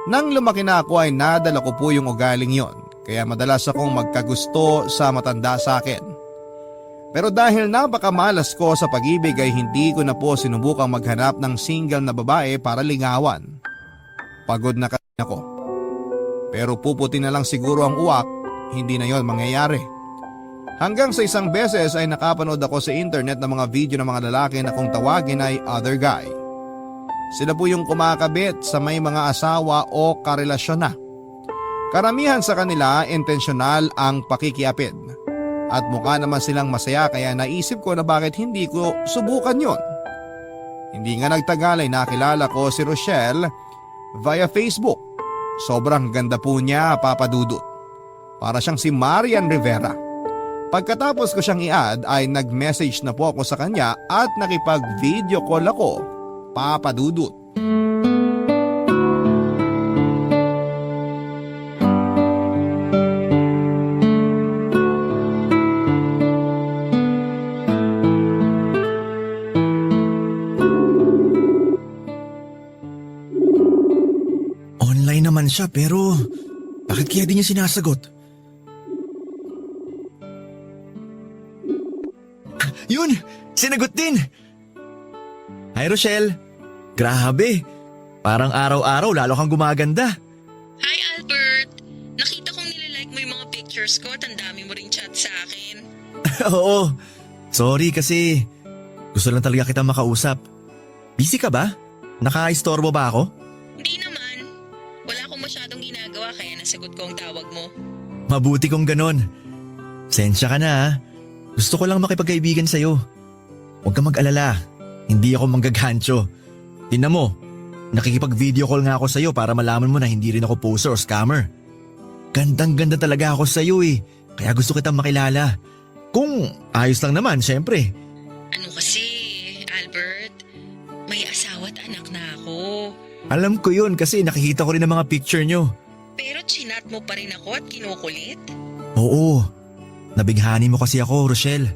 Nang lumaki na ako ay nadala ko po yung ugaling yon, kaya madalas akong magkagusto sa matanda sa akin. Pero dahil napakamalas ko sa pag-ibig ay hindi ko na po sinubukang maghanap ng single na babae para lingawan. Pagod na kasi ako. Pero puputi na lang siguro ang uwak, hindi na yon mangyayari. Hanggang sa isang beses ay nakapanood ako sa internet ng mga video ng mga lalaki na kung tawagin ay other guy. Sila po yung kumakabit sa may mga asawa o karelasyon na. Karamihan sa kanila intensyonal ang pakikiapid. At mukha naman silang masaya kaya naisip ko na bakit hindi ko subukan yon. Hindi nga nagtagal ay nakilala ko si Rochelle via Facebook. Sobrang ganda po niya, Papa Dudut. Para siyang si Marian Rivera. Pagkatapos ko siyang i-add ay nag-message na po ako sa kanya at nakipag-video call ako, Papa Dudut. Online naman siya pero bakit kaya di niya sinasagot? Yun! Sinagot din! Hi Rochelle! Grabe! Parang araw-araw lalo kang gumaganda. Hi Albert! Nakita kong nilalike mo yung mga pictures ko at ang dami mo ring chat sa akin. Oo. Sorry kasi gusto lang talaga kitang makausap. Busy ka ba? Naka-istorbo ba ako? Hindi naman. Wala akong masyadong ginagawa kaya nasagot ko ang tawag mo. Mabuti kong ganon. Sensya ka na ha. Gusto ko lang makipagkaibigan sa'yo. Huwag kang mag-alala. Hindi ako manggaghancho. Tingnan mo, nakikipag-video call nga ako sa'yo para malaman mo na hindi rin ako poser o scammer. Gandang-ganda talaga ako sa'yo eh. Kaya gusto kitang makilala. Kung ayos lang naman, syempre. Ano kasi, Albert? May asawa at anak na ako. Alam ko yun kasi nakikita ko rin ang mga picture nyo. Pero chinat mo pa rin ako at kinukulit? Oo. Nabighani mo kasi ako, Rochelle.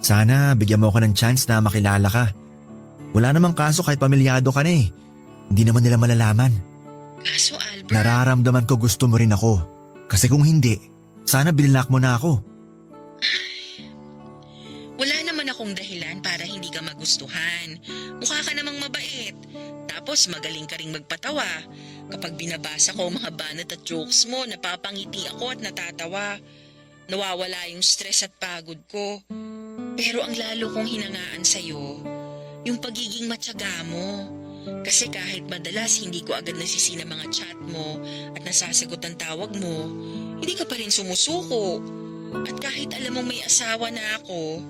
Sana bigyan mo ako ng chance na makilala ka. Wala namang kaso kahit pamilyado ka na eh. Hindi naman nila malalaman. Kaso Albert… Nararamdaman ko gusto mo rin ako. Kasi kung hindi, Sana binlock mo na ako. Wala naman akong dahilan para hindi ka magustuhan. Mukha ka namang mabait. Tapos magaling ka ring magpatawa. Kapag binabasa ko ang mga banat at jokes mo, napapangiti ako at natatawa. Nawawala yung stress at pagod ko. Pero ang lalo kong hinangaan sa'yo, yung pagiging matyaga mo. Kasi kahit madalas hindi ko agad nasisi ng mga chat mo at nasasagot ang tawag mo, hindi ka pa rin sumusuko. At kahit alam mong may asawa na ako,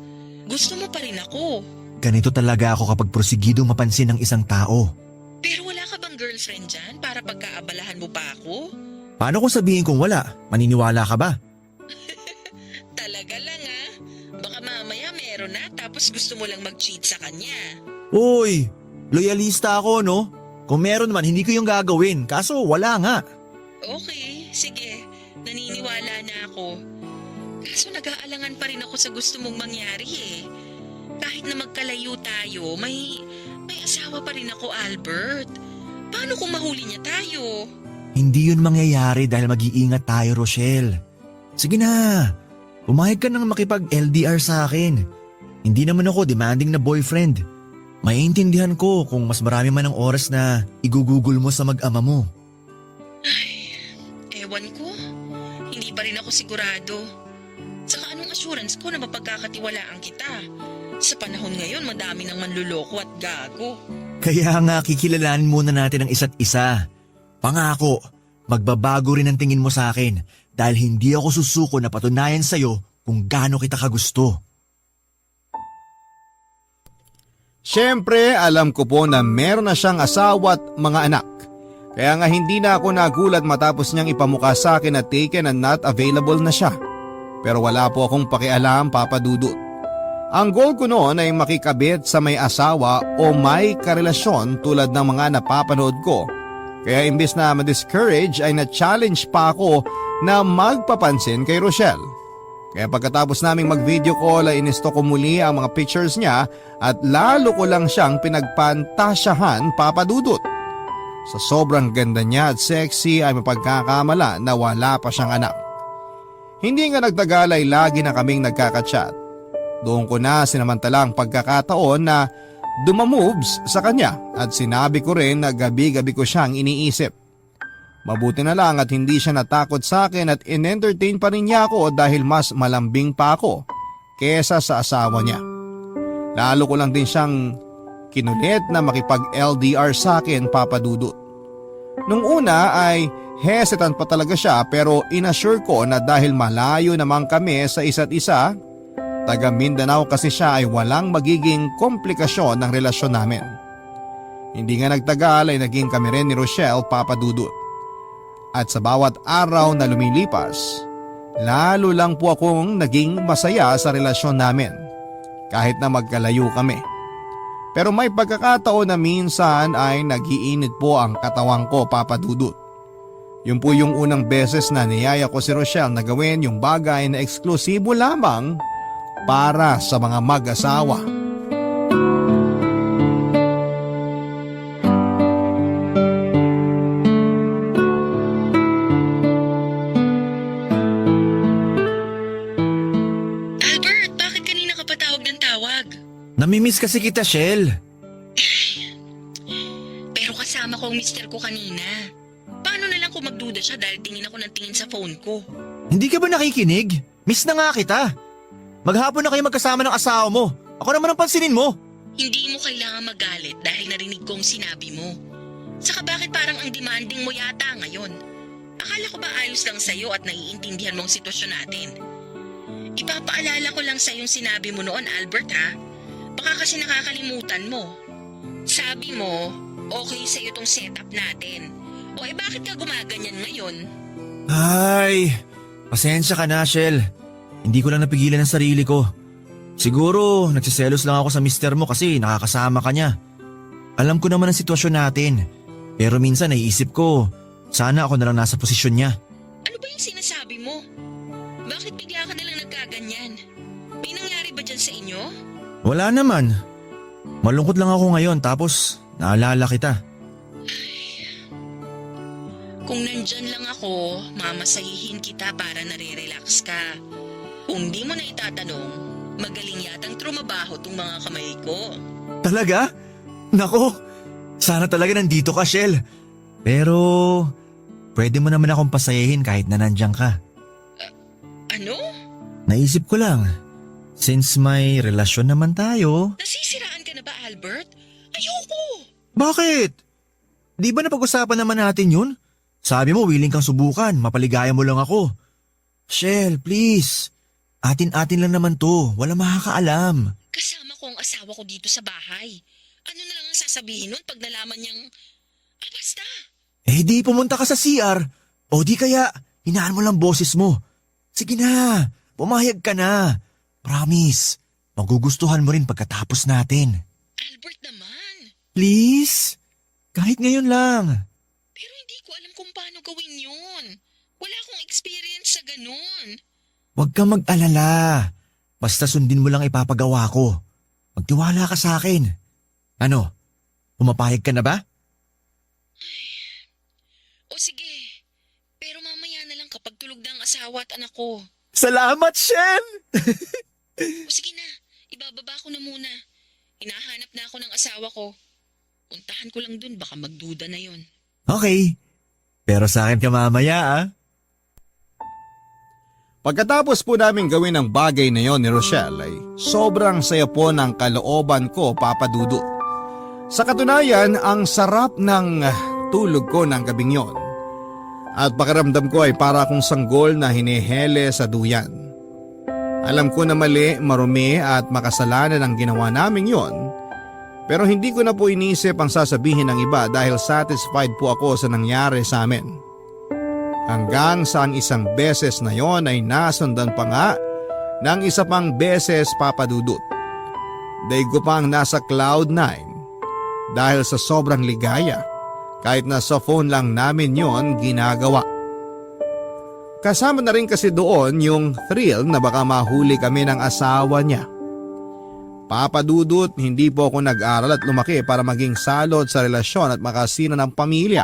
gusto mo pa rin ako. Ganito talaga ako kapag prosigidong mapansin ng isang tao. Pero wala ka bang girlfriend dyan para pagkaabalahan mo pa ako? Paano kung sabihin kong wala? Maniniwala ka ba? Talaga lang ah. Baka mamaya meron na tapos gusto mo lang mag-cheat sa kanya. Uy, loyalista ako no? Kung meron man, hindi ko yung gagawin. Kaso wala nga. Okay, sige. Naniniwala na ako. Kaso nag-aalangan pa rin ako sa gusto mong mangyari eh. Kahit na magkalayo tayo, may asawa pa rin ako, Albert. Paano kung mahuli niya tayo? Hindi yun mangyayari dahil mag-iingat tayo, Rochelle. Sige na, pumayag ka nang makipag-LDR sa akin. Hindi naman ako demanding na boyfriend. Maiintindihan ko kung mas marami man ang oras na igugugol mo sa mag-ama mo. Ewan ko. Hindi pa rin ako sigurado. Saka anong assurance ko na mapagkakatiwalaan kita? Sa panahon ngayon, madami nang manluloko at gago. Kaya nga kikilalanin muna natin ang isa't isa. Pangako, magbabago rin ang tingin mo sa akin dahil hindi ako susuko na patunayan sa'yo kung gaano kita kagusto. Siyempre, alam ko po na meron na siyang asawa at mga anak. Kaya nga hindi na ako nagulat matapos niyang ipamukha sa akin na taken and not available na siya. Pero wala po akong pakialam, Papa Dudut. Ang goal ko noon ay makikabit sa may asawa o may karelasyon tulad ng mga napapanood ko. Kaya imbes na ma-discourage ay na-challenge pa ako na magpapansin kay Rochelle. Kaya pagkatapos naming mag-video call ay inisto ko muli ang mga pictures niya at lalo ko lang siyang pinagpantasyahan, Papa Dudut. Sa sobrang ganda niya at sexy ay mapagkakamala na wala pa siyang anak. Hindi nga nagtagal ay lagi na kaming nagkakachat. Doon ko na sinamantalang pagkakataon na dumamoves sa kanya at sinabi ko rin na gabi-gabi ko siyang iniisip. Mabuti na lang at hindi siya natakot sa akin at in-entertain pa rin niya ako dahil mas malambing pa ako kesa sa asawa niya. Lalo ko lang din siyang kinulit na makipag-LDR sa akin, Papa Dudut. Nung una ay hesitant pa talaga siya pero inassure ko na dahil malayo naman kami sa isa't isa, taga Mindanao kasi siya ay walang magiging komplikasyon ng relasyon namin. Hindi nga nagtagal ay naging kami rin ni Rochelle, Papa Dudut. At sa bawat araw na lumilipas, lalo lang po akong naging masaya sa relasyon namin kahit na magkalayo kami. Pero may pagkakataon na minsan ay nag-iinit po ang katawang ko, Papa Dudut. Yun po yung unang beses na niyaya ko si Rochelle na gawin yung bagay na eksklusibo lamang para sa mga mag-asawa. Albert, bakit kanina ka pa tawag ng tawag? Namimiss kasi kita, Shell. Pero kasama ko ang mister ko kanina. Paano na lang kung magduda siya dahil tingin ako ng tingin sa phone ko? Hindi ka ba nakikinig? Miss na nga kita. Maghapon na kayo magkasama ng asawa mo. Ako naman ang pansinin mo. Hindi mo kailangan magalit dahil narinig ko ang sinabi mo. Saka bakit parang ang demanding mo yata ngayon? Akala ko ba ayos lang sa'yo at naiintindihan mo ang sitwasyon natin? Ipapaalala ko lang sa'yo yung sinabi mo noon, Albert ha? Baka kasi nakakalimutan mo. Sabi mo, okay sa'yo tong setup natin. O bakit ka gumaganyan ngayon? Ay, pasensya ka na, Shell. Hindi ko lang napigilan ang sarili ko. Siguro, nagsiselos lang ako sa mister mo kasi nakakasama ka niya. Alam ko naman ang sitwasyon natin. Pero minsan naiisip ko, sana ako na lang nasa posisyon niya. Ano ba yung sinasabi mo? Bakit bigla ka nalang nagkaganyan? May nangyari ba dyan sa inyo? Wala naman. Malungkot lang ako ngayon tapos naalala kita. Kung nandyan lang ako, mamasahihin kita para nare-relax ka. Kung di mo na itatanong, magaling yatang trumabaho tong mga kamay ko. Talaga? Nako, sana talaga nandito ka, Shell. Pero, pwede mo naman akong pasayahin kahit na nandyan ka. Ano? Naisip ko lang, since may relasyon naman tayo. Nasisiraan ka na ba, Albert? Ayoko! Bakit? Di ba napag-usapan naman natin yun? Sabi mo willing kang subukan, mapaligaya mo lang ako. Shell, please. Atin-atin lang naman to, wala makakaalam. Kasama ko ang asawa ko dito sa bahay. Ano na lang ang sasabihin nun pag nalaman niyang... basta! Eh di pumunta ka sa CR. O di kaya, hinaan mo lang boses mo. Sige na, pumayag ka na. Promise, magugustuhan mo rin pagkatapos natin. Albert naman! Please? Kahit ngayon lang. Pero hindi ko alam kung paano gawin yun. Wala akong experience sa ganun. Huwag kang mag-alala. Basta sundin mo lang ipapagawa ko. Magtiwala ka sa akin. Ano? Pumapayag ka na ba? O sige, pero mamaya na lang kapag tulog na ang asawa at anak ko. Salamat, Shen! O sige na, ibababa ko na muna. Hinahanap na ako ng asawa ko. Puntahan ko lang dun, baka magduda na yon. Okay. Pero sa akin ka mamaya, ah. Pagkatapos po namin gawin ang bagay na yon ni Rochelle ay sobrang saya po ng kalooban ko, Papa Dudut. Sa katunayan, ang sarap ng tulog ko ng gabing yon. At pakiramdam ko ay para akong sanggol na hinihele sa duyan. Alam ko na mali, marumi at makasalanan ang ginawa namin yon. Pero hindi ko na po inisip ang sasabihin ng iba dahil satisfied po ako sa nangyari sa amin. Hanggang sa ang isang beses na yon ay nasundan pa nga ng isa pang beses, Papa Dudut. Daig ko pang nasa cloud 9 dahil sa sobrang ligaya kahit na sa phone lang namin yon ginagawa. Kasama na rin kasi doon yung thrill na baka mahuli kami ng asawa niya. Papa Dudut, hindi po ako nag-aral at lumaki para maging salot sa relasyon at makasino ng pamilya.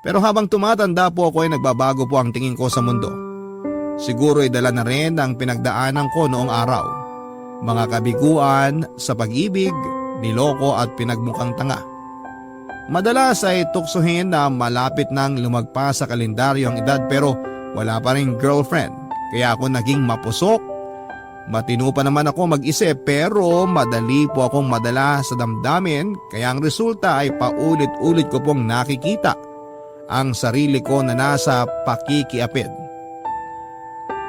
Pero habang tumatanda po ako ay nagbabago po ang tingin ko sa mundo. Siguro ay dala na rin ang pinagdaanan ko noong araw. Mga kabiguan sa pag-ibig, niloko at pinagmukhang tanga. Madalas ay tuksuhin na malapit nang lumagpas sa kalendaryo ang edad pero wala pa rin girlfriend. Kaya ako naging mapusok. Matino pa naman ako mag-isip pero madali po akong madala sa damdamin kaya ang resulta ay paulit-ulit ko pong nakikita ang sarili ko na nasa pakikiapid.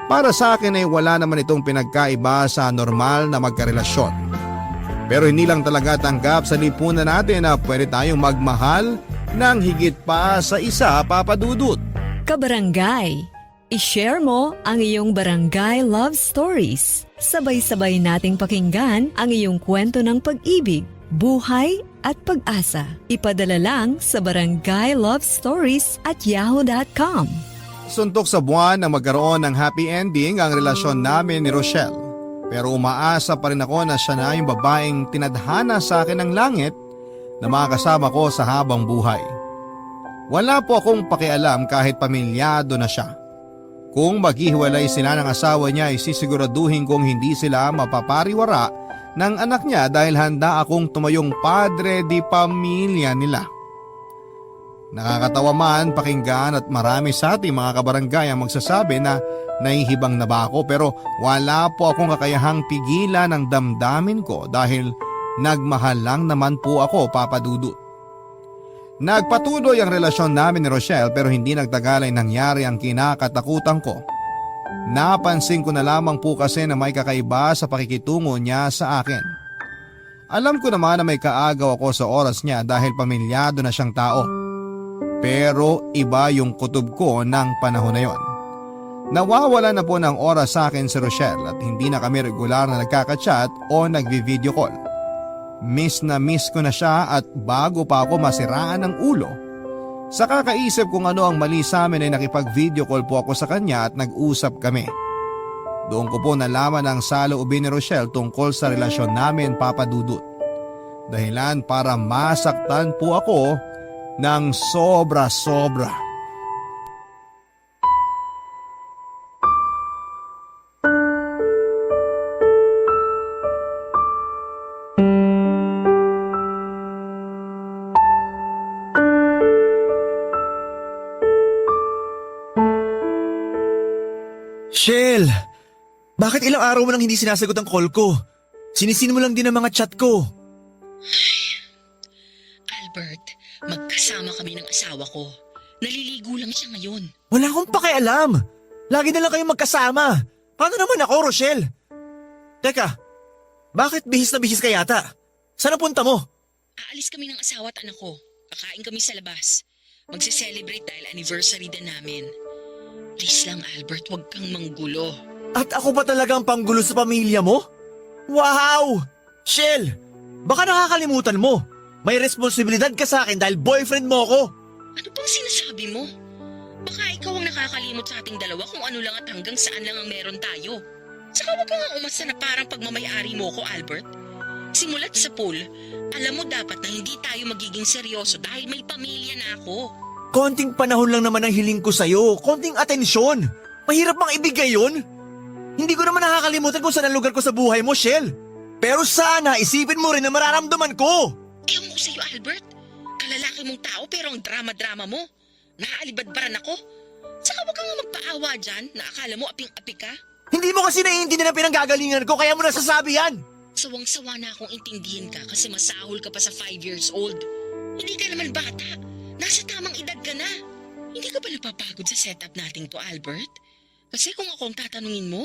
Para sa akin ay wala naman itong pinagkaiba sa normal na magkarelasyon. Pero hindi lang talaga tanggap sa lipunan natin na pwede tayong magmahal ng higit pa sa isa, Papa Dudut. Kabarangay, i-share mo ang iyong barangay love stories. Sabay-sabay nating pakinggan ang iyong kwento ng pag-ibig, buhay at pag-asa. Ipadala lang sa barangaylovestories@yahoo.com. Suntok sa buwan na magkaroon ng happy ending ang relasyon namin ni Rochelle. Pero umaasa pa rin ako na siya na yung babaeng tinadhana sa akin ng langit na makakasama ko sa habang buhay. Wala po akong pakialam kahit pamilyado na siya. Kung maghihiwalay sila ng asawa niya ay sisiguraduhin kong hindi sila mapapariwara ng anak niya dahil handa akong tumayong padre di pamilya nila. Nakakatawa man pakinggan at marami sa ating mga kabarangay ang magsasabi na nahihibang na ba ako pero wala po akong kakayahang pigilan ang damdamin ko dahil nagmahal lang naman po ako, Papa Dudut. Nagpatuloy ang relasyon namin ni Rochelle pero hindi nagtagal ay nangyari ang kinakatakutan ko. Napansin ko na lamang po kasi na may kakaiba sa pakikitungo niya sa akin. Alam ko naman na may kaagaw ako sa oras niya dahil pamilyado na siyang tao. Pero iba yung kutob ko ng panahon na yon. Nawawala na po ng oras sa akin si Rochelle at hindi na kami regular na nagkaka-chat o nagvi-video call. Miss na miss ko na siya at bago pa ako masiraan ng ulo. Sa kakaisip kung ano ang mali sa amin ay nakipag-video call po ako sa kanya at nag-usap kami. Doon ko po nalaman ang saloobin ni Rochelle tungkol sa relasyon namin, Papa Dudut. Dahilan para masaktan po ako ng sobra-sobra. Bakit ilang araw mo nang hindi sinasagot ang call ko? Sinisin mo lang din ang mga chat ko. Albert, magkasama kami ng asawa ko. Naliligo lang siya ngayon. Wala akong pakialam. Lagi na lang kayong magkasama. Paano naman ako, Rochelle? Teka, bakit bihis na bihis ka yata? Saan ang punta mo? Aalis kami ng asawa at anak ko. Kakain kami sa labas. Magse-celebrate dahil anniversary din namin. Please lang, Albert, huwag kang manggulo. At ako ba talaga ang panggulo sa pamilya mo? Wow! Shell, baka nakakalimutan mo. May responsibilidad ka sa akin dahil boyfriend mo ako. Ano pang sinasabi mo? Baka ikaw ang nakakalimot sa ating dalawa kung ano lang at hanggang saan lang ang meron tayo. Saka huwag ka nga umasa na parang pagmamayari mo ko, Albert. Simulat sa pool, alam mo dapat na hindi tayo magiging seryoso dahil may pamilya na ako. Konting panahon lang naman ang hiling ko sa'yo. Konting atensyon. Mahirap bang ibigay yun? Hindi ko naman nakakalimutan kung saan ang lugar ko sa buhay mo, Shell. Pero sana isipin mo rin na mararamdaman ko. Ewan ko sa'yo, Albert. Kalalaki mong tao pero ang drama-drama mo. Naaalibadbaran ako. Saka huwag kang magpaawa dyan na akala mo aping-api ka. Hindi mo kasi naiintindihan ang pinanggagalingan ko kaya mo nasasabi yan. Sawang-sawa na akong intindihin ka kasi masahol ka pa sa 5 years old. Hindi ka naman bata. Nasa tamang edad ka na. Hindi ka ba napapagod sa setup natin to, Albert? Kasi kung ako ang tatanungin mo,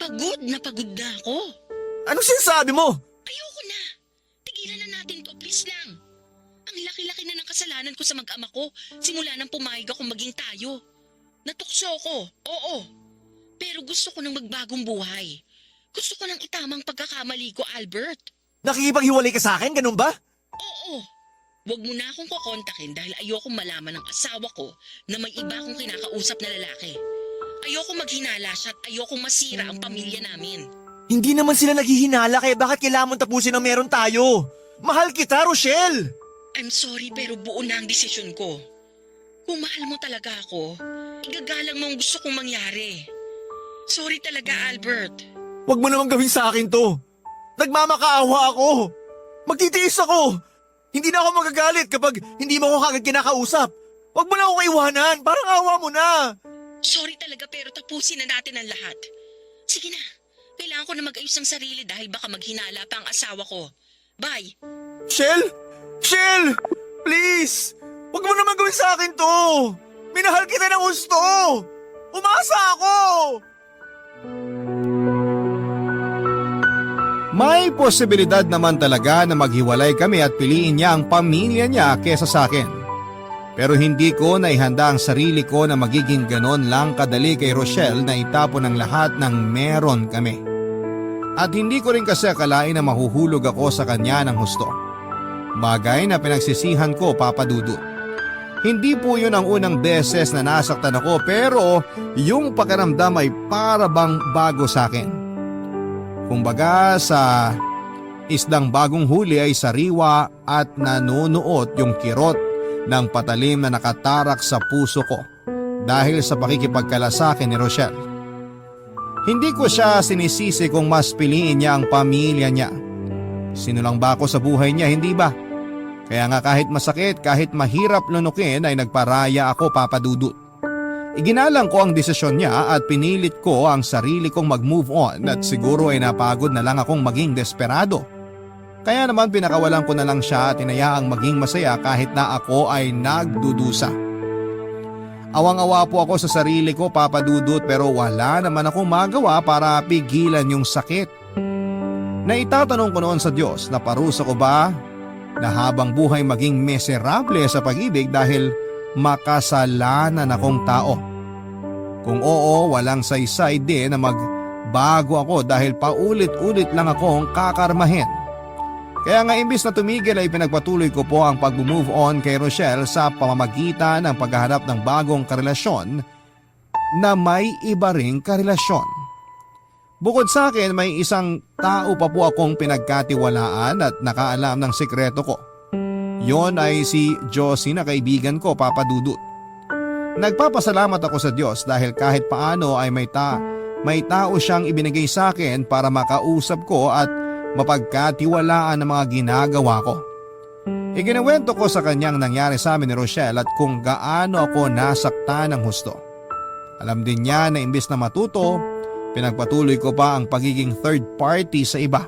pagod na ako. Anong sinasabi mo? Ayoko na. Tigilan na natin to, please lang. Ang laki-laki na ng kasalanan ko sa mag-ama ko simula nang pumayag akong maging tayo. Natukso ko, oo. Pero gusto ko ng magbagong buhay. Gusto ko ng itamang pagkakamali ko, Albert. Nakikipaghiwalay ka sa akin, ganun ba? Oo. Huwag mo na akong kukontakin dahil ayokong malaman ng asawa ko na may iba akong kinakausap na lalaki. Ayokong maghinala siya at ayokong masira ang pamilya namin. Hindi naman sila naghihinala kaya bakit kailangan mong tapusin ang meron tayo? Mahal kita, Rochelle! I'm sorry pero buo na ang desisyon ko. Kung mahal mo talaga ako, igagalang mo ang gusto kong mangyari. Sorry talaga, Albert. Huwag mo naman gawin sa akin to. Nagmamakaawa ako. Magtitiis ako. Hindi na ako magagalit kapag hindi mo ako kagad kinakausap. Huwag mo na ako iwanan. Parang awa mo na. Sorry talaga pero tapusin na natin ang lahat. Sige na. Kailangan ko na mag-ayos ng sarili dahil baka maghinala pa ang asawa ko. Bye. Shell! Shell! Please! Huwag mo naman gawin sa akin to. Minahal kita ng gusto. Umasa ako! May posibilidad naman talaga na maghiwalay kami at piliin niya ang pamilya niya kesa sa akin. Pero hindi ko naihanda ang sarili ko na magiging ganon lang kadali kay Rochelle na itapon ang lahat ng meron kami. At hindi ko rin kasi akalain na mahuhulog ako sa kanya ng husto. Bagay na pinagsisihan ko, Papa Dudut. Hindi po yun ang unang beses na nasaktan ako pero yung pakiramdam ay para bang bago sa akin. Kumbaga sa isdang bagong huli ay sariwa at nanunuot yung kirot ng patalim na nakatarak sa puso ko dahil sa pakikipagkalasakit ni Rochelle. Hindi ko siya sinisisi kung mas piliin niya ang pamilya niya. Sinulang ba ako sa buhay niya, hindi ba? Kaya nga kahit masakit, kahit mahirap lunukin ay nagparaya ako, Papa Dudut. Iginalang ko ang desisyon niya at pinilit ko ang sarili kong mag-move on at siguro ay napagod na lang akong maging desperado. Kaya naman pinakawalan ko na lang siya at inayaang maging masaya kahit na ako ay nagdudusa. Awang-awa po ako sa sarili ko, Papa Dudut, pero wala naman akong magawa para pigilan yung sakit. Naitatanong ko noon sa Diyos na parusa ko ba na habang buhay maging miserable sa pag-ibig dahil makasalanan akong tao. Kung oo, walang saysay din na magbago ako dahil paulit-ulit lang akong kakarmahin. Kaya nga imbis na tumigil ay pinagpatuloy ko po ang pag-move on kay Rochelle sa pamamagitan ng paghahanap ng bagong karelasyon na may iba ring karelasyon. Bukod sa akin, may isang tao pa po akong pinagkatiwalaan at nakaalam ng sikreto ko. Yon ay si Josie na kaibigan ko, Papa Dudut. Nagpapasalamat ako sa Diyos dahil kahit paano ay may tao siyang ibinigay sa akin para makausap ko at mapagkatiwalaan ang mga ginagawa ko. Ikinuwento ko sa kanyang nangyari sa amin ni Rochelle at kung gaano ako nasaktan ng husto. Alam din niya na imbis na matuto, Pinagpatuloy ko pa ang pagiging third party sa iba.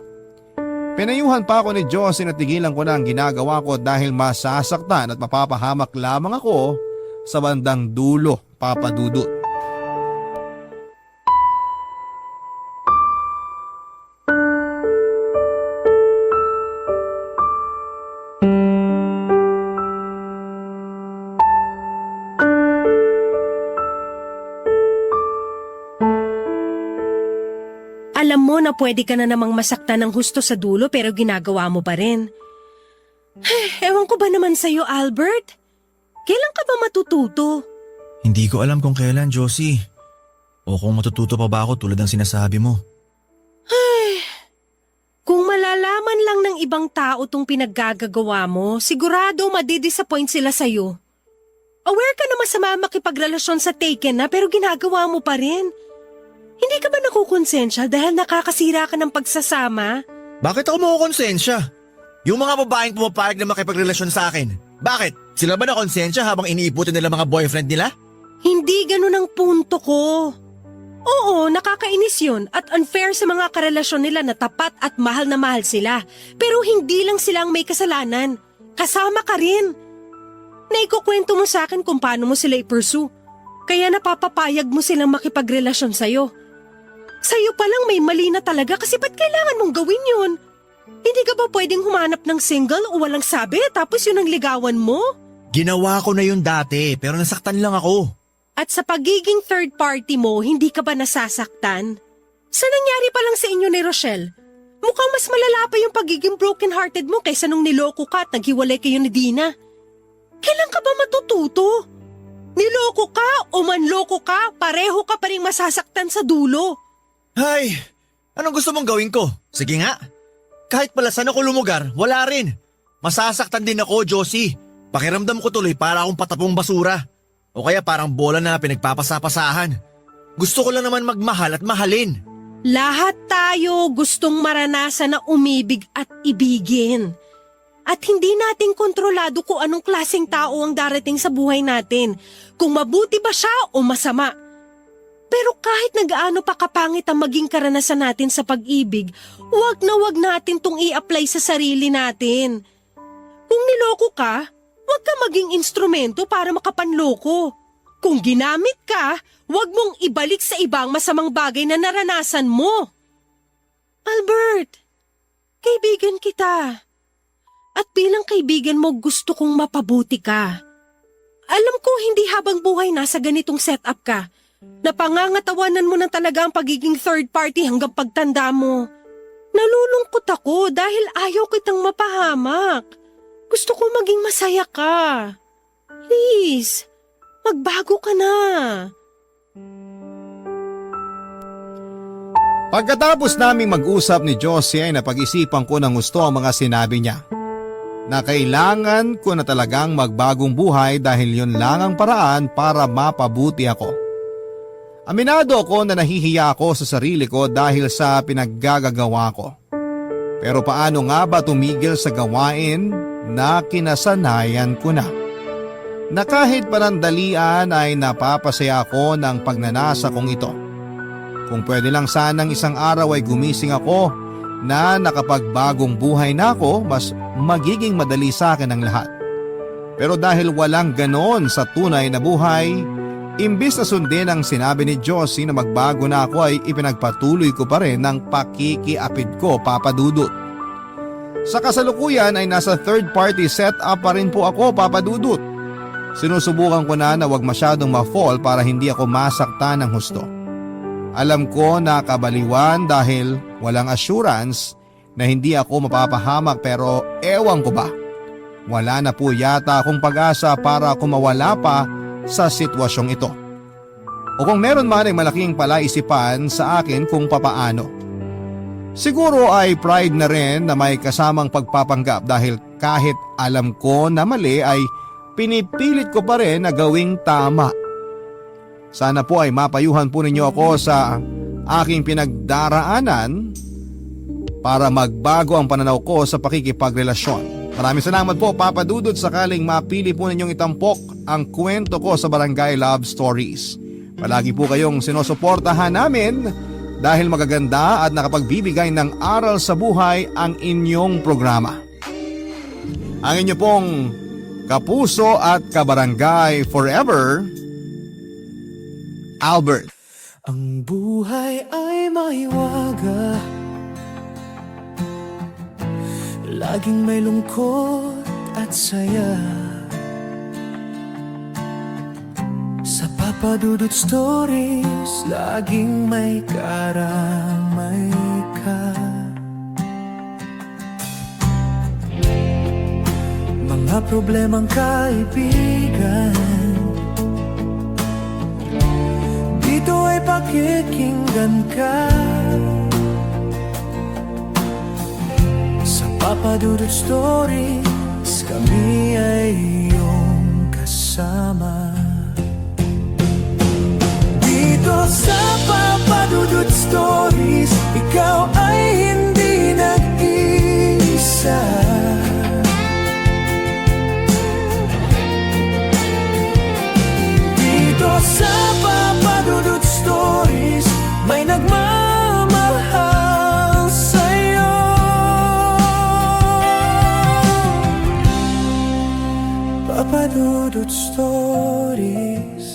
Pinayuhan pa ako ni Josie na tigilan ko na ang ginagawa ko dahil masasaktan at mapapahamak lamang ako sa bandang dulo, Papa Dudut. Alam mo na pwede ka na namang masaktan ng husto sa dulo pero ginagawa mo pa rin. Ewan ko ba naman sa'yo, Albert? Kailan ka ba matututo? Hindi ko alam kung kailan, Josie. O kung matututo pa ba ako tulad ng sinasabi mo. Kung malalaman lang ng ibang tao tong pinaggagawa mo, sigurado madidisappoint sila sa'yo. Aware ka na masama makipagrelasyon sa taken na pero ginagawa mo pa rin. Hindi ka ba nakukonsensya dahil nakakasira ka ng pagsasama? Bakit ako makukonsensya? Yung mga babaeng pumapayag na makipagrelasyon sa akin. Bakit? Sila ba nakonsensya habang iniiputin nila mga boyfriend nila? Hindi ganun ang punto ko. Oo, nakakainis yun at unfair sa mga karelasyon nila na tapat at mahal na mahal sila. Pero hindi lang silang may kasalanan. Kasama ka rin. Naikukwento mo sa akin kung paano mo sila i-pursue. Kaya napapapayag mo silang makipagrelasyon sa'yo. Sa'yo palang may mali na talaga kasi ba't kailangan mong gawin yun? Hindi ka ba pwedeng humanap ng single o walang sabi tapos yun ang ligawan mo? Ginawa ko na yun dati pero nasaktan lang ako. At sa pagiging third party mo, hindi ka ba nasasaktan? Sa nangyari pa lang sa inyo ni Rochelle, mukhang mas malala pa yung pagiging broken-hearted mo kaysa nung niloko ka at naghiwalay kayo ni Dina. Kailan ka ba matututo? Niloko ka o manloko ka, pareho ka pa rin masasaktan sa dulo. Ay, anong gusto mong gawin ko? Sige nga. Kahit pala saan ako lumugar, wala rin. Masasaktan din ako, Josie. Pakiramdam ko tuloy para akong patapong basura. O kaya parang bola na pinagpapasapasahan. Gusto ko lang naman magmahal at mahalin. Lahat tayo gustong maranasan na umibig at ibigin. At hindi natin kontrolado kung anong klaseng tao ang darating sa buhay natin. Kung mabuti ba siya o masama. Pero kahit nagaano pa kapangit ang maging karanasan natin sa pag-ibig, wag natin tong i-apply sa sarili natin. Kung niloko ka, wag ka maging instrumento para makapanloko. Kung ginamit ka, wag mong ibalik sa ibang masamang bagay na naranasan mo. Albert, kaibigan kita. At bilang kaibigan mo, gusto kong mapabuti ka. Alam ko hindi habang buhay nasa ganitong setup ka. Napangangatawanan mo na talaga ang pagiging third party hanggang pagtanda mo. Nalulungkot ako dahil ayaw kitang mapahamak. Gusto ko maging masaya ka. Please, magbago ka na. Pagkatapos naming mag-usap ni Josie ay napag-isipan ko ng gusto ang mga sinabi niya. Na kailangan ko na talagang magbagong buhay dahil yun lang ang paraan para mapabuti ako. Aminado ako na nahihiya ako sa sarili ko dahil sa pinaggagawa ko. Pero paano nga ba tumigil sa gawain na kinasanayan ko na? Na kahit panandalian ay napapasaya ako ng pagnanasa kong ito. Kung pwede lang sanang isang araw ay gumising ako na nakapagbagong buhay na ako, mas magiging madali sa akin ang lahat. Pero dahil walang ganon sa tunay na buhay, imbis na sundin ang sinabi ni Josie na magbago na ako ay ipinagpatuloy ko pa rin ng pakikiapid ko, Papa Dudut. Sa kasalukuyan ay nasa third party setup pa rin po ako, Papa Dudut. Sinusubukan ko na wag masyadong ma-fall para hindi ako masaktan ng husto. Alam ko na kabaliwan dahil walang assurance na hindi ako mapapahamak pero ewan ko ba. Wala na po yata akong pag-asa para kumawala pa sa sitwasyong ito. O kung meron man ay malaking palaisipan sa akin kung papaano. Siguro ay pride na rin na may kasamang pagpapanggap dahil kahit alam ko na mali ay pinipilit ko pa rin na gawing tama. Sana po ay mapayuhan po ninyo ako sa aking pinagdaraanan para magbago ang pananaw ko sa pakikipagrelasyon. Maraming salamat po, Papa Dudut, sakaling mapili po ninyong itampok ang kwento ko sa Barangay Love Stories. Palagi po kayong sinusuportahan namin dahil magaganda at nakapagbibigay ng aral sa buhay ang inyong programa. Ang inyo pong kapuso at kabarangay forever, Albert. Ang buhay ay mahiwaga, laging may lungkot at saya. Sa Papa Dudut Stories, laging may karamay ka. Mga problemang kaibigan, dito ay pakikinggan ka. Sa Papa Dudut Stories, kami ay iyong kasama. Dito sa Papa Dudut Stories, ikaw ay hindi nag-iisa. Dito sa Papa Dudut Stories, may nagmamahal sa'yo. Papa Dudut Stories,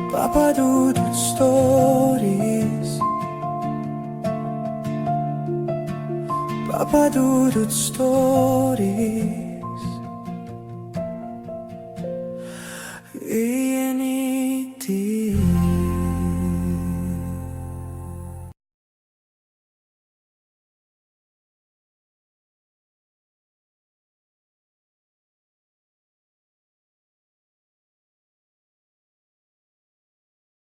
Papa Dudut Stories, Papa Dudut Stories.